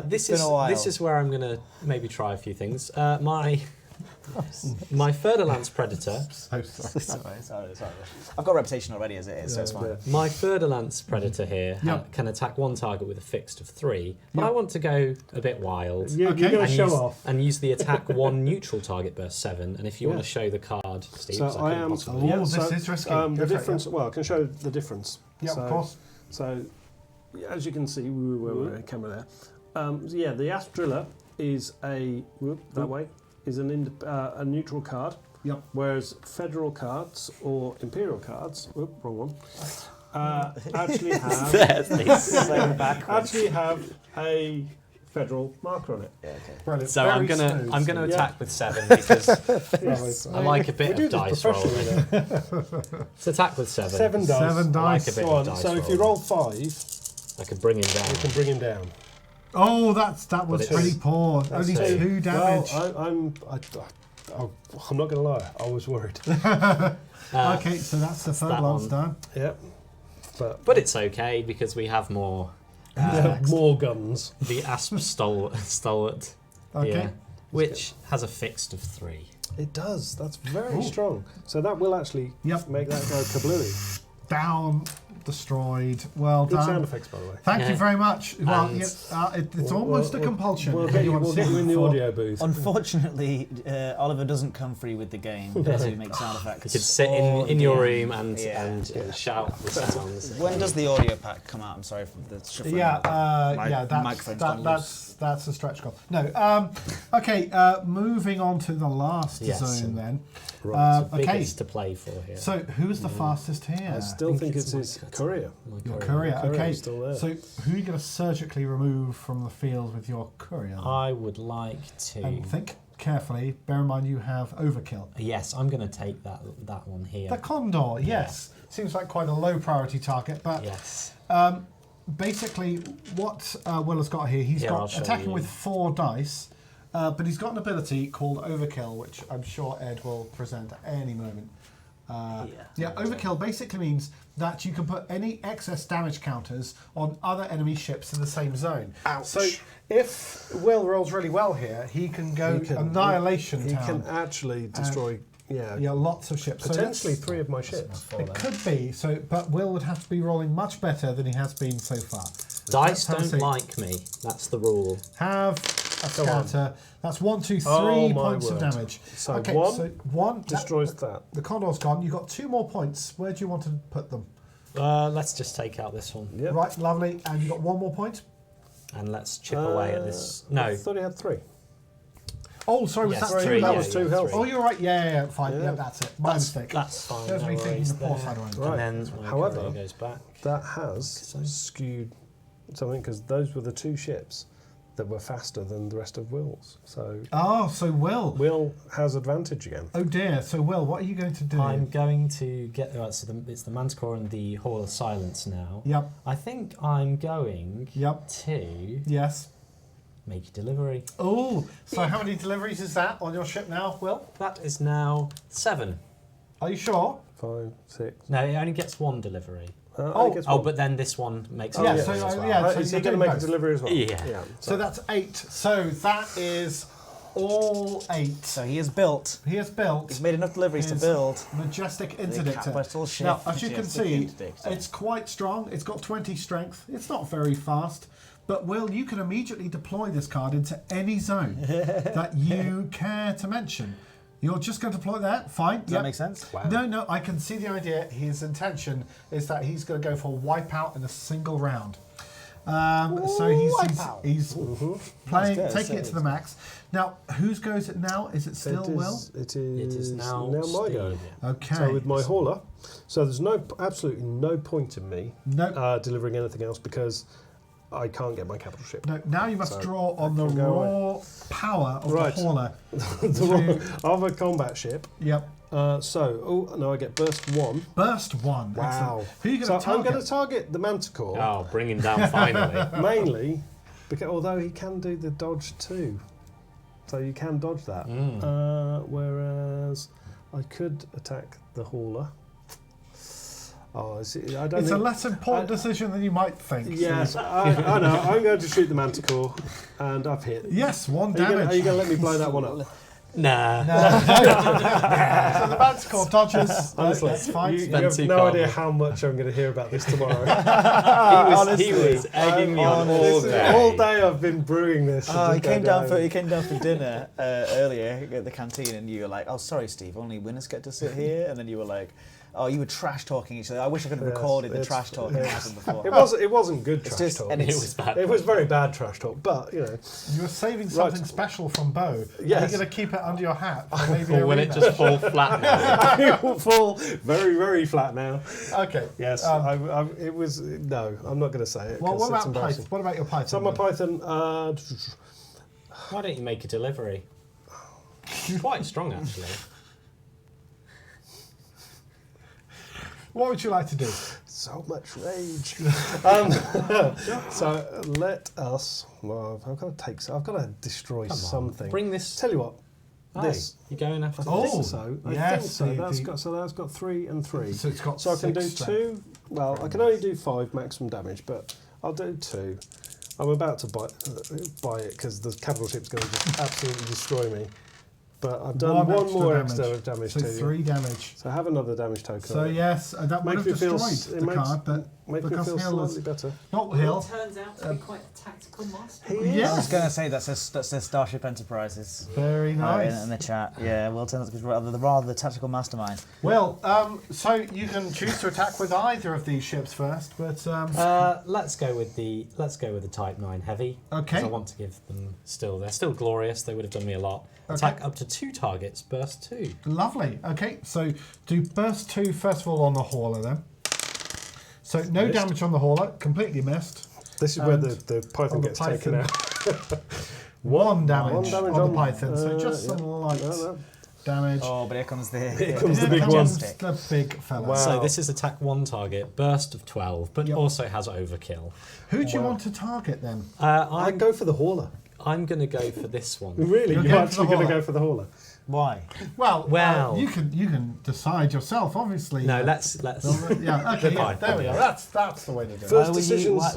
This been a while. is where I'm gonna maybe try a few things. My Fer-de-Lance Predator. So sorry. sorry. I've got a reputation already as it is, so it's fine. My Fer-de-Lance Predator here Yep. can attack 1 target with a fixed of 3, but Yep. I want to go a bit wild. You're Okay. going to show use, off. and use the attack 1 neutral target burst 7. And if you want Yeah. to show the card, Steve, So so I couldn't am. possibly- Oh, this is risky. Go The for it, difference. Well, I can show the difference. Yeah, so, of course. So, as you can see, we're in camera there. Yeah, the Asp Driller is that way is a neutral card. Yep. Whereas federal cards or imperial cards, wrong one, actually have a federal marker on it. Brilliant. So Very I'm gonna smooth. attack with 7 because Lovely. I like a bit We do of this dice rolling. professionally. Let's attack with 7. 7 dice. 7 I like dice. a bit Go on. of dice So if you rolling. roll 5, I could bring him down. you can bring him down. Oh, that was it's- pretty poor. Only That's 2 damage. Well, I'm not going to lie. I was worried. Okay, so that's the third that one's one. done. Yep. But it's okay because we have more. More guns. The Asp Stalwart, Okay. here, which has a fixed of 3. It does. That's very Ooh. strong. So that will actually Yep. make that go kablooey. Down destroyed. Well Good done. sound effects, by the way. Thank you Yeah. very much. Well, And- it's almost a compulsion. We'll if get you want to see in the before. audio booth. Unfortunately, Oliver doesn't come free with the game to make sound effects. You could sit or in your DM. room and Yeah. shout the sounds. When does the audio pack come out? I'm sorry for the shuffling. Yeah, microphone's gone loose. that's a stretch goal. No, okay. Moving on to the last Yes, zone and- then. Right. Okay. Biggest to play for here. So who's the fastest here? I still think think it's it's my his courier. Your courier. Okay. Courier's still there. So who are you going to surgically remove from the field with your courier? then? I would like to. And think carefully. Bear in mind you have overkill. Yes, I'm going to take that one here. The condor. Yes. Seems like quite a low priority target, but Yes. basically what Will has got here, he's Here, I'll got show attacking you. with 4 dice, but he's got an ability called Overkill, which I'm sure Ed will present at any moment. Yeah, Overkill basically means that you can put any excess damage counters on other enemy ships in the same zone. Ouch. So if Will rolls really well here, he can go Annihilation He Town. can actually destroy. Yeah, lots of ships. So Potentially let's- 3 of my ships. it could be, but Will would have to be rolling much better than he has been so far. Dice Let's have a don't see. like me. That's the rule. Have a Go on. scatter. That's 1, 2, 3 Oh, my points of word. damage. So okay, one so one Destroys that. The condor's gone. You've got 2 more points. Where do you want to put them? Let's just take out this one Yep. Right, lovely. And you got 1 more point. and let's chip away at this. No, I thought he had 3. Oh, sorry, was Yes, that 2 three, health? That was 2 health. Oh, you're right. Yeah, fine. Yeah, Yeah. that's it. My mistake. that's fine. There's no me thinking worries the poor there. side around. Right. And then my However, courier goes back. That has skewed something because those were the 2 ships that were faster than the rest of Will's. So Oh, so Will. Will has advantage again. Oh dear. So Will, what are you going to do? I'm going to get. So it's the Manticore and the Hall of Silence now. Yep. I think I'm going Yep. to Yes. make a delivery. Oh, so how many deliveries is that on your ship now, Will? That is now 7. Are you sure? 5, 6. No, it only gets 1 delivery. Oh, Oh, but then this one makes a Yeah, delivery so, as well. yeah, so is he you're going to doing make a both. delivery as well? Yeah. So that's 8. So that is all 8. So he is built. He has built He's made enough deliveries to his build. Majestic The Interdictor. capital ship. Now, as you can Majestic see, Interdictor. it's quite strong. It's got 20 strength. It's not very fast. But Will, you can immediately deploy this card into any zone that you care to mention. You're just going to deploy that? Fine. Does that make sense? Wow. No, I can see the idea. His intention is that he's going to go for wipeout in a single round. So he's playing, That's good, taking it to the max. Now, whose goes it now? Is it still Will? It is now my Steve, go. yeah. Okay. So with my hauler, so there's absolutely no point in me No. delivering anything else because I can't get my capital ship. No, now you must So, draw on the can go raw power of Right. the hauler. Of a combat ship. Yep. No, I get burst 1. Burst 1. Wow. Excellent. Who are you So going to I'm target? going to target the Manticore, Oh, bring him down finally. mainly because although he can do the dodge too. So you can dodge that. Whereas I could attack the hauler. Oh, I don't It's a think... less important decision than you might think. Yes, I know. I'm going to shoot the Manticore, and I've hit. Yes, 1 Are you damage. going to let me blow that one up? Nah. So the Manticore dodges. Honestly, That's fine. you Spent have two no idea cardboard. how much I'm going to hear about this tomorrow. he was egging me on all day. All day I've been brewing this. Oh, he came down for dinner earlier at the canteen, and you were like, "Oh, sorry, Steve, only winners get to sit here." And then you were like, "Oh, you were trash talking each other. I wish I could have Yes, recorded the it's- trash talk that happened before." It wasn't good It's trash just- talk. and It it's- was bad. It was very bad trash talk, but you know. You were saving Right. something special from Bo. Yes. You're going to keep it under your hat. For maybe Or will it arena. just fall flat now? It will fall very, very flat now. Okay. Yes, it was. No, I'm not going to say it. Well, 'cause what it's about embarrassing. Python? What about your Python? So my then? Python. Why don't you make a delivery? Quite strong, actually. What would you like to do? So much rage. So let us. Well, I've got to take. I've got to destroy Come on, something. bring this. Tell you what. Hey, This. you're going after I this. Oh, think so. I yes, think so. the- That's got 3 and 3. So it's got So I can do 6 strength. 2. Well, I can only do 5 maximum damage, but I'll do 2. I'm about to buy it because the capital ship's going to just absolutely destroy me. But I've done one more extra damage so to you. 3 damage. So have another damage token. So yes, that would have destroyed the card, but Make me because feel Hill was slightly better. not Will Hill. turns out to be quite a tactical master. Yes. I was going to say that says Starship Enterprises. Very nice. In the chat, yeah. Will turns out to be rather the tactical mastermind. Well, so you can choose to attack with either of these ships first, but Let's go with the Type 9 Heavy. Okay. 'Cause I want to give them they're still glorious. They would have done me a lot. Attack up to 2 targets, burst 2. lovely. Okay, so do burst 2 first of all on the hauler then. So no Missed. damage on the hauler, completely missed. This is where And the Python on the gets taken Python. out. 1 damage, One damage on on- the Python, so just some light damage. Oh, but here comes the big one. Just the big fella. Wow. So this is attack 1 target, burst of 12, but Yep. also has overkill. Who do you want to target then? I'd go for the hauler. I'm going to go for this one. Really? You're You're going for the actually going to hauler? go for the hauler? Why? Well, you can decide yourself, obviously. No, let's. Yeah, okay, yeah, Fine, there we yeah. are. That's the way to do it. First Why would you- decisions.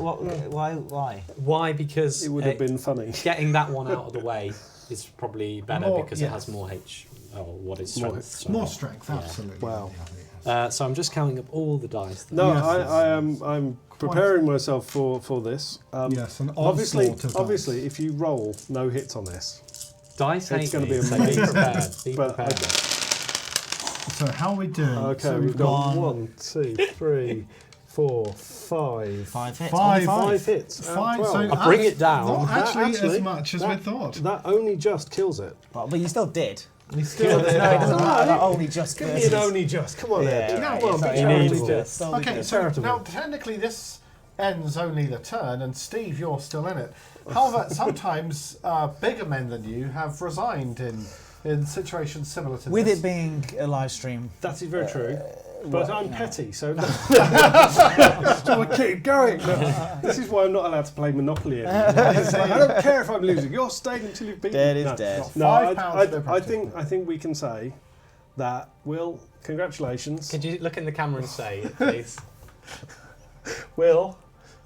Why? Why? Because It would have been funny. getting that one out of the way is probably better More- because yes. it has more H. Oh, what is More- strength? sorry. More strength, absolutely. Wow. So I'm just counting up all the dice. No, Yes. I'm preparing myself for this. Yes, an Obviously, onslaught of obviously, if you roll no hits on this, Dice It's hate gonna me, be so amazing. be prepared. Be But prepared. So how are we doing? okay, so we've got one- 1, 2, 3, 4, 5. 5 hits. Five. Only 5 hits. out of 5, 12. so I'll bring it down. Not actually, Actually, as much as we thought. That only just kills it. But you still did. We still No, it doesn't matter. That only just Give me versus- an only just. Come on, Yeah, Ed. right, Come on, it's be not charitable. only just. Only Okay, just. so Charitable. now technically this ends only the turn, and Steve, you're still in it. However, sometimes bigger men than you have resigned in situations similar to With this. it being a live stream, That is very true. But well, I'm no. petty, so so I keep going. No, this is why I'm not allowed to play Monopoly anymore. It's like, I don't care if I'm losing. You're staying until you've beaten. Dead is no. dead. Got No, £5 for their I think we can say that. Will, congratulations. Could you look in the camera and say it, please? Will,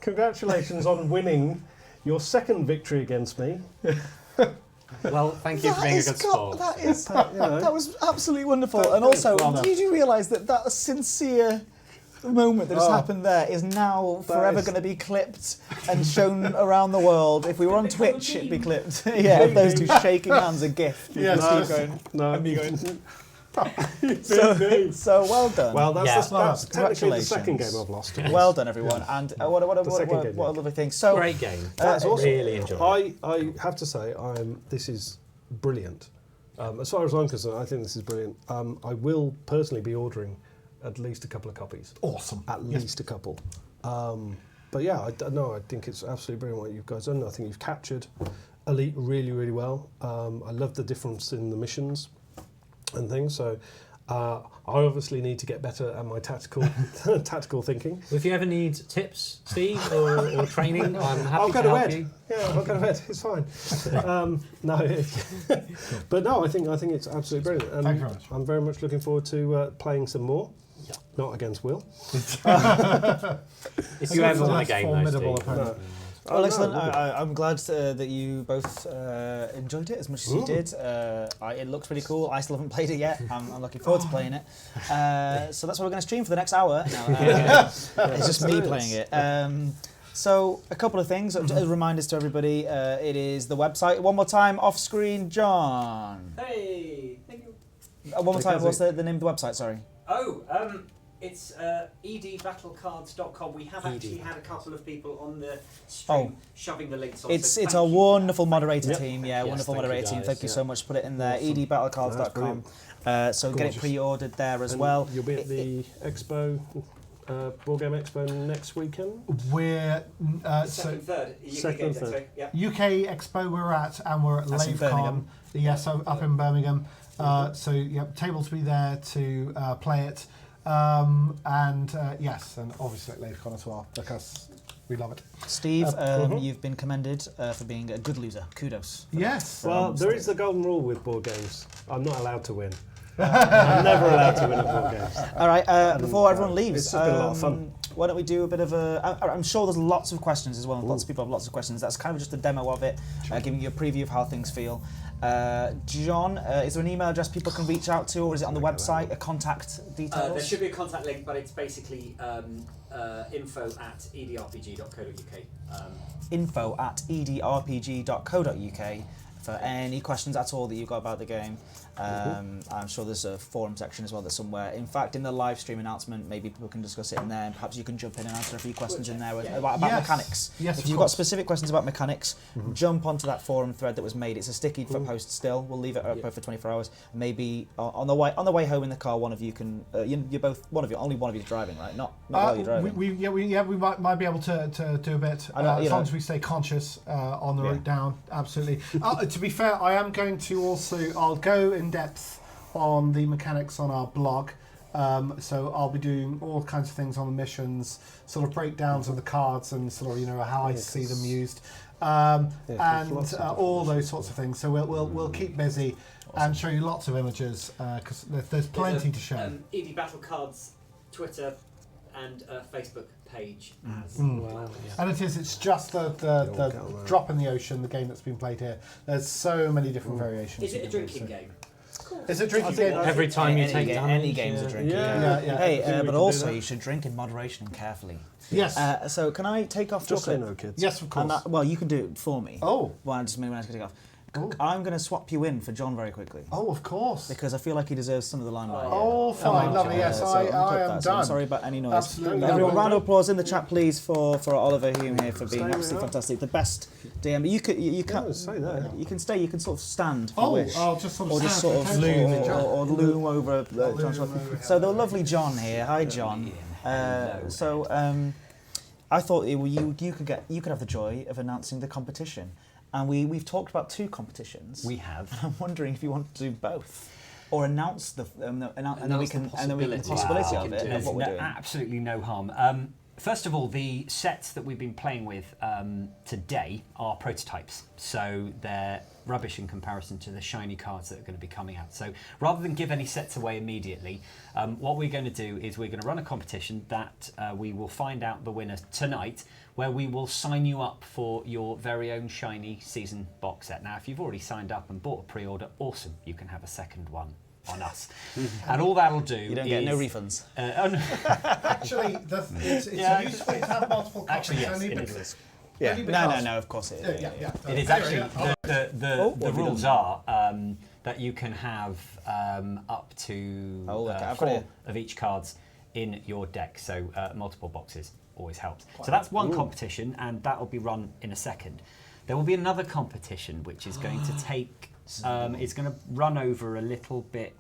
congratulations on winning your second victory against me. Well, thank you for being a good sport. that was absolutely wonderful. Thank And you. also, Well done. did you realise that sincere moment that just happened there is now forever is- going to be clipped and shown around the world? If we were on Become a Twitch, it'd be meme. clipped. Yeah, of those two shaking hands, a gif. Yes. Just keep going. No. And me going. Indeed. So well done. Well, that's, Yeah. that's technically the second Congratulations. game I've lost. well done, everyone. And what a second game, lovely thing. So Great game. That's awesome. Really enjoyed it. I have to say, this is brilliant. As far as I'm concerned, I think this is brilliant. I will personally be ordering at least a couple of copies. Awesome. At least a couple. But yeah, I think it's absolutely brilliant what you guys done. I think you've captured Elite really, really well. I love the difference in the missions and things. So I obviously need to get better at my tactical thinking. If you ever need tips, Steve, or training, I'm happy I'll to go to help Ed. you. Yeah, I'll go to Ed. It's fine. No, but no, I think it's absolutely brilliant. And Thank you very much. I'm very much looking forward to playing some more. Yeah. Not against Will. If you ever want a Less game, though, formidable Steve. opponent. well, no, excellent. it will be. I'm glad that you both enjoyed it as much as you did. It looks pretty cool. I still haven't played it yet. I'm looking forward to playing it. So that's what we're going to stream for the next hour. No, it's just me playing it. So a couple of things, reminders to everybody. It is the website. One more time, off screen, John. Hey, thank you. One more time, what's the name of the website, sorry? Oh, it's edbattlecards.com. We have actually had a couple of people on the stream shoving the links on. It's so it's thank a you. wonderful moderator Yep. team, yeah, Yes, wonderful thank you, moderator team. guys, Thank you yeah. so much. Put it in there, Awesome. edbattlecards.com. So get it Gorgeous. pre-ordered there as And well. You'll be at the Expo, Board Game Expo next weekend. We're Second, third. UK Second Games and third. Expo, yeah. UK Expo we're at, and we're at That's in LaveCon. Birmingham. Yes, up in Birmingham. So yeah, table to be there to play it, and yes, and obviously at LaveCon as well because we love it. Steve, you've been commended for being a good loser. Kudos. Yes. Well, there is the golden rule with board games. I'm not allowed to win. I'm never allowed to win at board games. All right, before everyone leaves, it's just been a lot of fun. why don't we do a bit of a... I'm sure there's lots of questions as well, and lots of people have lots of questions. That's kind of just a demo of it, giving you a preview of how things feel. John, is there an email address people can reach out to, or is it on the website, a contact details? There should be a contact link, but it's basically info@edrpg.co.uk. info@edrpg.co.uk for any questions at all that you've got about the game. I'm sure there's a forum section as well that's somewhere. In fact, in the live stream announcement, maybe people can discuss it in there, and perhaps you can jump in and answer a few questions in there about mechanics. Yes, if you've got specific questions about mechanics, jump onto that forum thread that was made. It's a sticky post still. We'll leave it up for 24 hours. Maybe on the way home in the car, one of you can. You're both only one of you is driving, right? Not while you're driving. We might be able to do a bit as long as we stay conscious on the route down. Absolutely. To be fair, I am going to also. I'll go in depth on the mechanics on our blog. So I'll be doing all kinds of things on the missions, sort of breakdowns of the cards and sort of how I see them used, and all those sorts of things. So we'll keep busy and show you lots of images because there's plenty to show. ED Battle Cards Twitter and Facebook page as well. And it's just the drop in the ocean, the game that's been played here. There's so many different variations. Is it a drinking game? Is it a drinking game? Every time you take damage. Any game's a drinking game. Hey, but also you should drink in moderation and carefully. Yes. So can I take off just no kids. Yes, of course. Well, you can do it for me. Oh. Well, I just mean when I was going to take off. Oh. I'm going to swap you in for John very quickly. Oh, of course. Because I feel like he deserves some of the limelight. Oh, fine, lovely. Yes, So I I'm am so I'm done. sorry about any noise. Absolutely. Everyone, round of applause in the chat, please, for Oliver Hume here for being absolutely fantastic. The best DM. You can say that. You can stay. You can sort of stand. If you wish. I'll just sort of Or just sort of loom, or loom over John. So the lovely John here. Hi, John. So I thought you could have the joy of announcing the competition. And we've talked about 2 competitions. We have. And I'm wondering if you want to do both, or announce the and then we can the possibility of it. Of what we're doing. Absolutely no harm. First of all, the sets that we've been playing with today are prototypes, so they're rubbish in comparison to the shiny cards that are going to be coming out. So rather than give any sets away immediately, what we're going to do is we're going to run a competition that we will find out the winner tonight, where we will sign you up for your very own shiny season box set. Now, if you've already signed up and bought a pre-order, awesome, you can have a second one on us. And all that'll do You don't get no refunds. Actually, it's useful to have multiple copies. Actually, yes, only it because- is. Yeah. only because- No, of course it is. It is actually, the rules are that you can have up to I've got 4 it. of each cards in your deck, so multiple boxes always helps. So that's one competition, and that will be run in a second. There will be another competition which is going to take, it's going to run over a little bit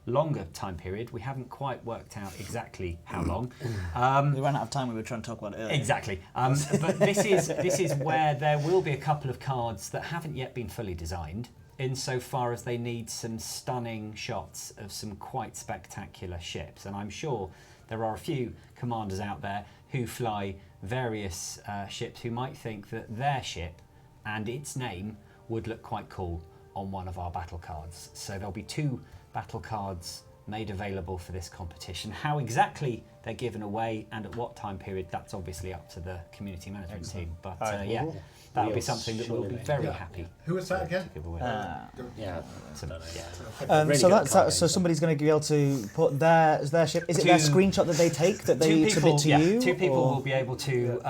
longer time period. We haven't quite worked out exactly how long. We ran out of time. We were trying to talk about it earlier. Exactly. But this is where there will be a couple of cards that haven't yet been fully designed, insofar as they need some stunning shots of some quite spectacular ships. And I'm sure there are a few commanders out there who fly various ships who might think that their ship and its name would look quite cool on one of our battle cards. So there'll be 2 battle cards made available for this competition. How exactly they're given away and at what time period, that's obviously up to the community management team. But yeah, that'll be something that we'll be very happy Who was that again? to give away. So somebody's going to be able to put their ship. Is it their screenshot that they take that they submit to you? 2 people will be able to.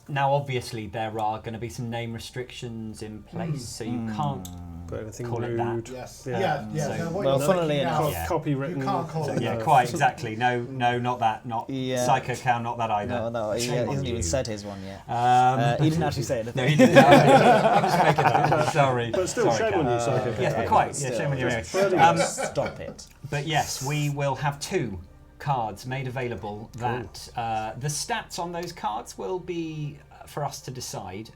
Now, obviously, there are going to be some name restrictions in place, so you can't Put anything call it rude. that. Yes. Yeah. Well, funnily enough, Copywritten. You can't call it. Yeah, quite exactly. No, not that. Not Psycho Cow, not that either. No, he hasn't even said his one yet. He didn't actually say it. No, he didn't. I'm just making that. Sorry. But still, Sorry, shame on Cow. you, Psycho Cow. Yes, but quite. Yeah, shame on you. Stop it. But yes, we will have 2 cards made available that the stats on those cards will be for us to decide.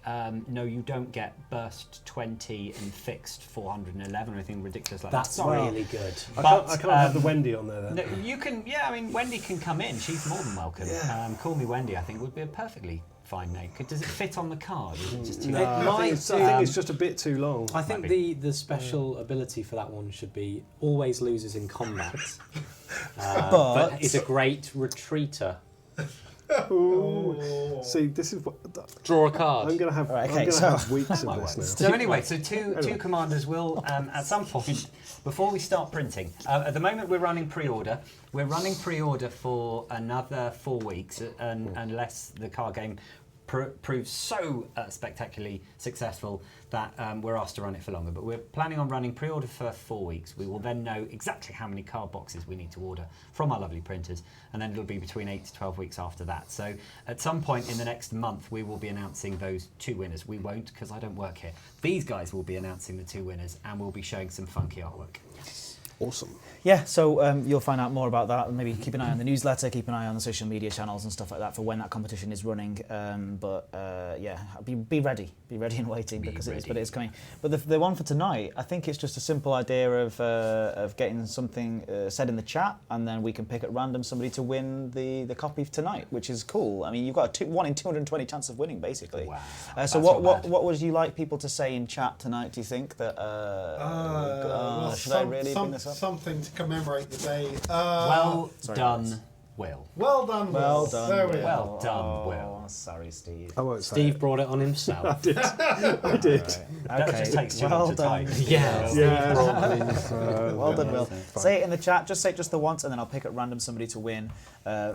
No, you don't get burst 20 and fixed 411 or anything ridiculous like that. That's really good. I can't have the Wendy on there then. No, you can, I mean, Wendy can come in. She's more than welcome. Call Me Wendy, I think, would be a perfectly fine name. Does it fit on the card? Is it just too I think it's just a bit too long. I think the special ability for that one should be always loses in combat, but is a great retreater. Ooh. See, this is what Draw a card. I'm going to have. Right, I'm okay, going to so- have weeks of this now. So anyway, so two commanders will, at some point, before we start printing, at the moment we're running pre-order. We're running pre-order for another 4 weeks, unless the card game proves so spectacularly successful that we're asked to run it for longer. But we're planning on running pre-order for 4 weeks. We will then know exactly how many card boxes we need to order from our lovely printers, and then it'll be between 8 to 12 weeks after that. So at some point in the next month, we will be announcing those 2 winners. We won't, because I don't work here. These guys will be announcing the 2 winners, and we'll be showing some funky artwork. Awesome. Yeah, so you'll find out more about that. Maybe keep an eye on the newsletter, keep an eye on the social media channels and stuff like that for when that competition is running. Yeah, be ready and waiting because it's coming. But the one for tonight, I think it's just a simple idea of getting something said in the chat, and then we can pick at random somebody to win the copy tonight, which is cool. I mean, you've got a 1 in 220 chance of winning, basically. Wow. So what would you like people to say in chat tonight? Do you think that? Should I really bring this up? Something to commemorate the day. Well done, Will. Well done, Will. Well done, There we Will. are. Well done, Will. Sorry, Steve. I won't say Steve it. brought it on himself. I did. I did. That just takes too long to type. Yeah. Yeah. Well done, Will. Say it in the chat. Just say it just the once, and then I'll pick at random somebody to win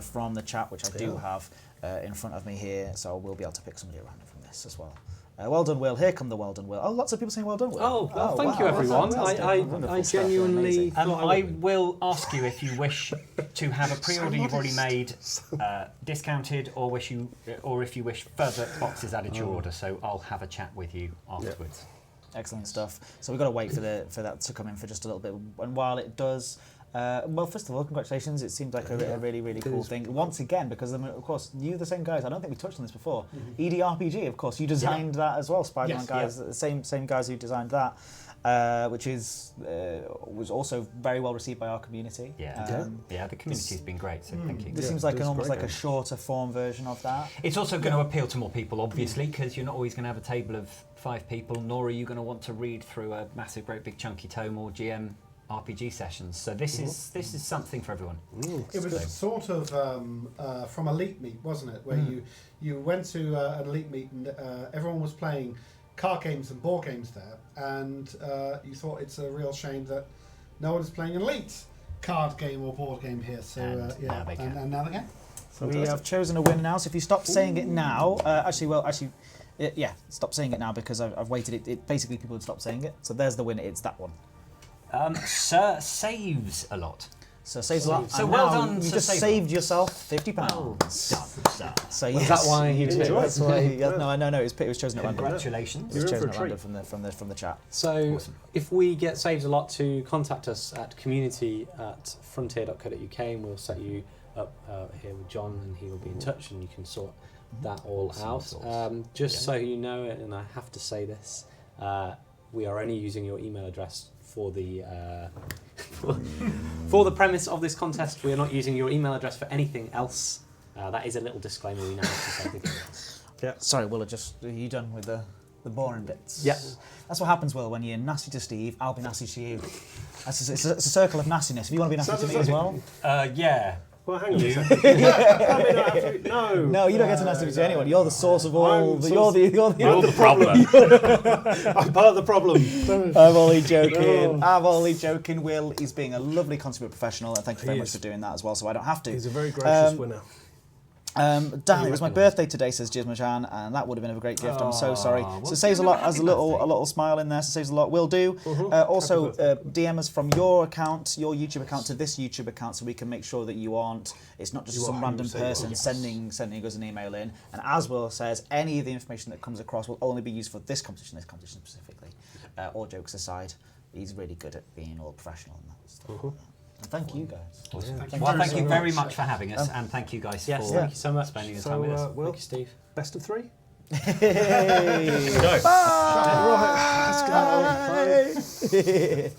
from the chat, which I do have in front of me here. So we'll be able to pick somebody at random from this as well. Well done, Will. Here come the well done, Will. Oh, lots of people saying well done, Will. Oh, well, thank you, wow, everyone. fantastic. I Wonderful stuff, genuinely amazing. thought I will ask you if you wish to have a pre-order you've already made discounted, or if you wish further boxes added to your order. So I'll have a chat with you afterwards. Excellent stuff. So we've got to wait for that to come in for just a little bit. And while it does, well, first of all, congratulations. It seems like a really, really cool thing. Once again, because of course, you the same guys. I don't think we touched on this before. EDRPG, of course, you designed that as well. Spider-Man guys, the same guys who designed that, which was also very well received by our community. Yeah, the community's been great. So thank you. This seems like almost like a shorter form version of that. It's also going to appeal to more people, obviously, because you're not always going to have a table of 5 people, nor are you going to want to read through a massive, great big chunky tome or GM RPG sessions. So this is something for everyone. It was sort of from Elite Meet, wasn't it? Where you went to an Elite Meet and everyone was playing card games and board games there, and you thought it's a real shame that no one is playing an Elite card game or board game here. So now they can. And now they can. So we have chosen a winner now. So if you stop saying it now, stop saying it now because I've waited. It basically people would stop saying it. So there's the winner. It's that one. Sir saves a lot. So saves a lot. So And well now done, You Sir just Save saved yourself £50. Done, sir. So Was that why you did it? That's why. No, it was chosen at random. Congratulations. It was You're in chosen for a at random from the chat. So if we get Saves a Lot to contact us at community@frontier.co.uk, and we'll set you up here with John, and he will be in touch, and you can sort that all out. So you know it, and I have to say this, we are only using your email address for the for the premise of this contest. We are not using your email address for anything else. That is a little disclaimer we now have to say. Everything else. Yeah. Sorry, Will. Are you done with the boring bits? Yeah. That's what happens, Will. When you're nasty to Steve, I'll be nasty to you. It's a circle of nastiness. If you want to be nasty to me as well. Yeah. Well, hang on a second. No, you don't get to nasty to anyone. You're the source of all. You're the problem. I'm part of the problem. I'm only joking. I'm only joking. Will is being a lovely consummate professional, and thank you very much for doing that as well. So I don't have to. He's a very gracious winner. Dan, it was my birthday today, says Jizmajan, and that would have been a great gift. I'm so sorry. So it saves a lot, has a little smile in there, so it saves a lot. Will do. Also, DM us from your account, your YouTube account, to this YouTube account, so we can make sure that you aren't. It's not just some random person sending us an email in. And as Will says, any of the information that comes across will only be used for this competition specifically. All jokes aside, he's really good at being all professional and that stuff. And thank you guys. Awesome. Well, thank you very much for having us, and thank you guys for Thank you so much. spending the time with us. Will, Thank you, Steve. best of 3? Hey! Right, let's go. Bye!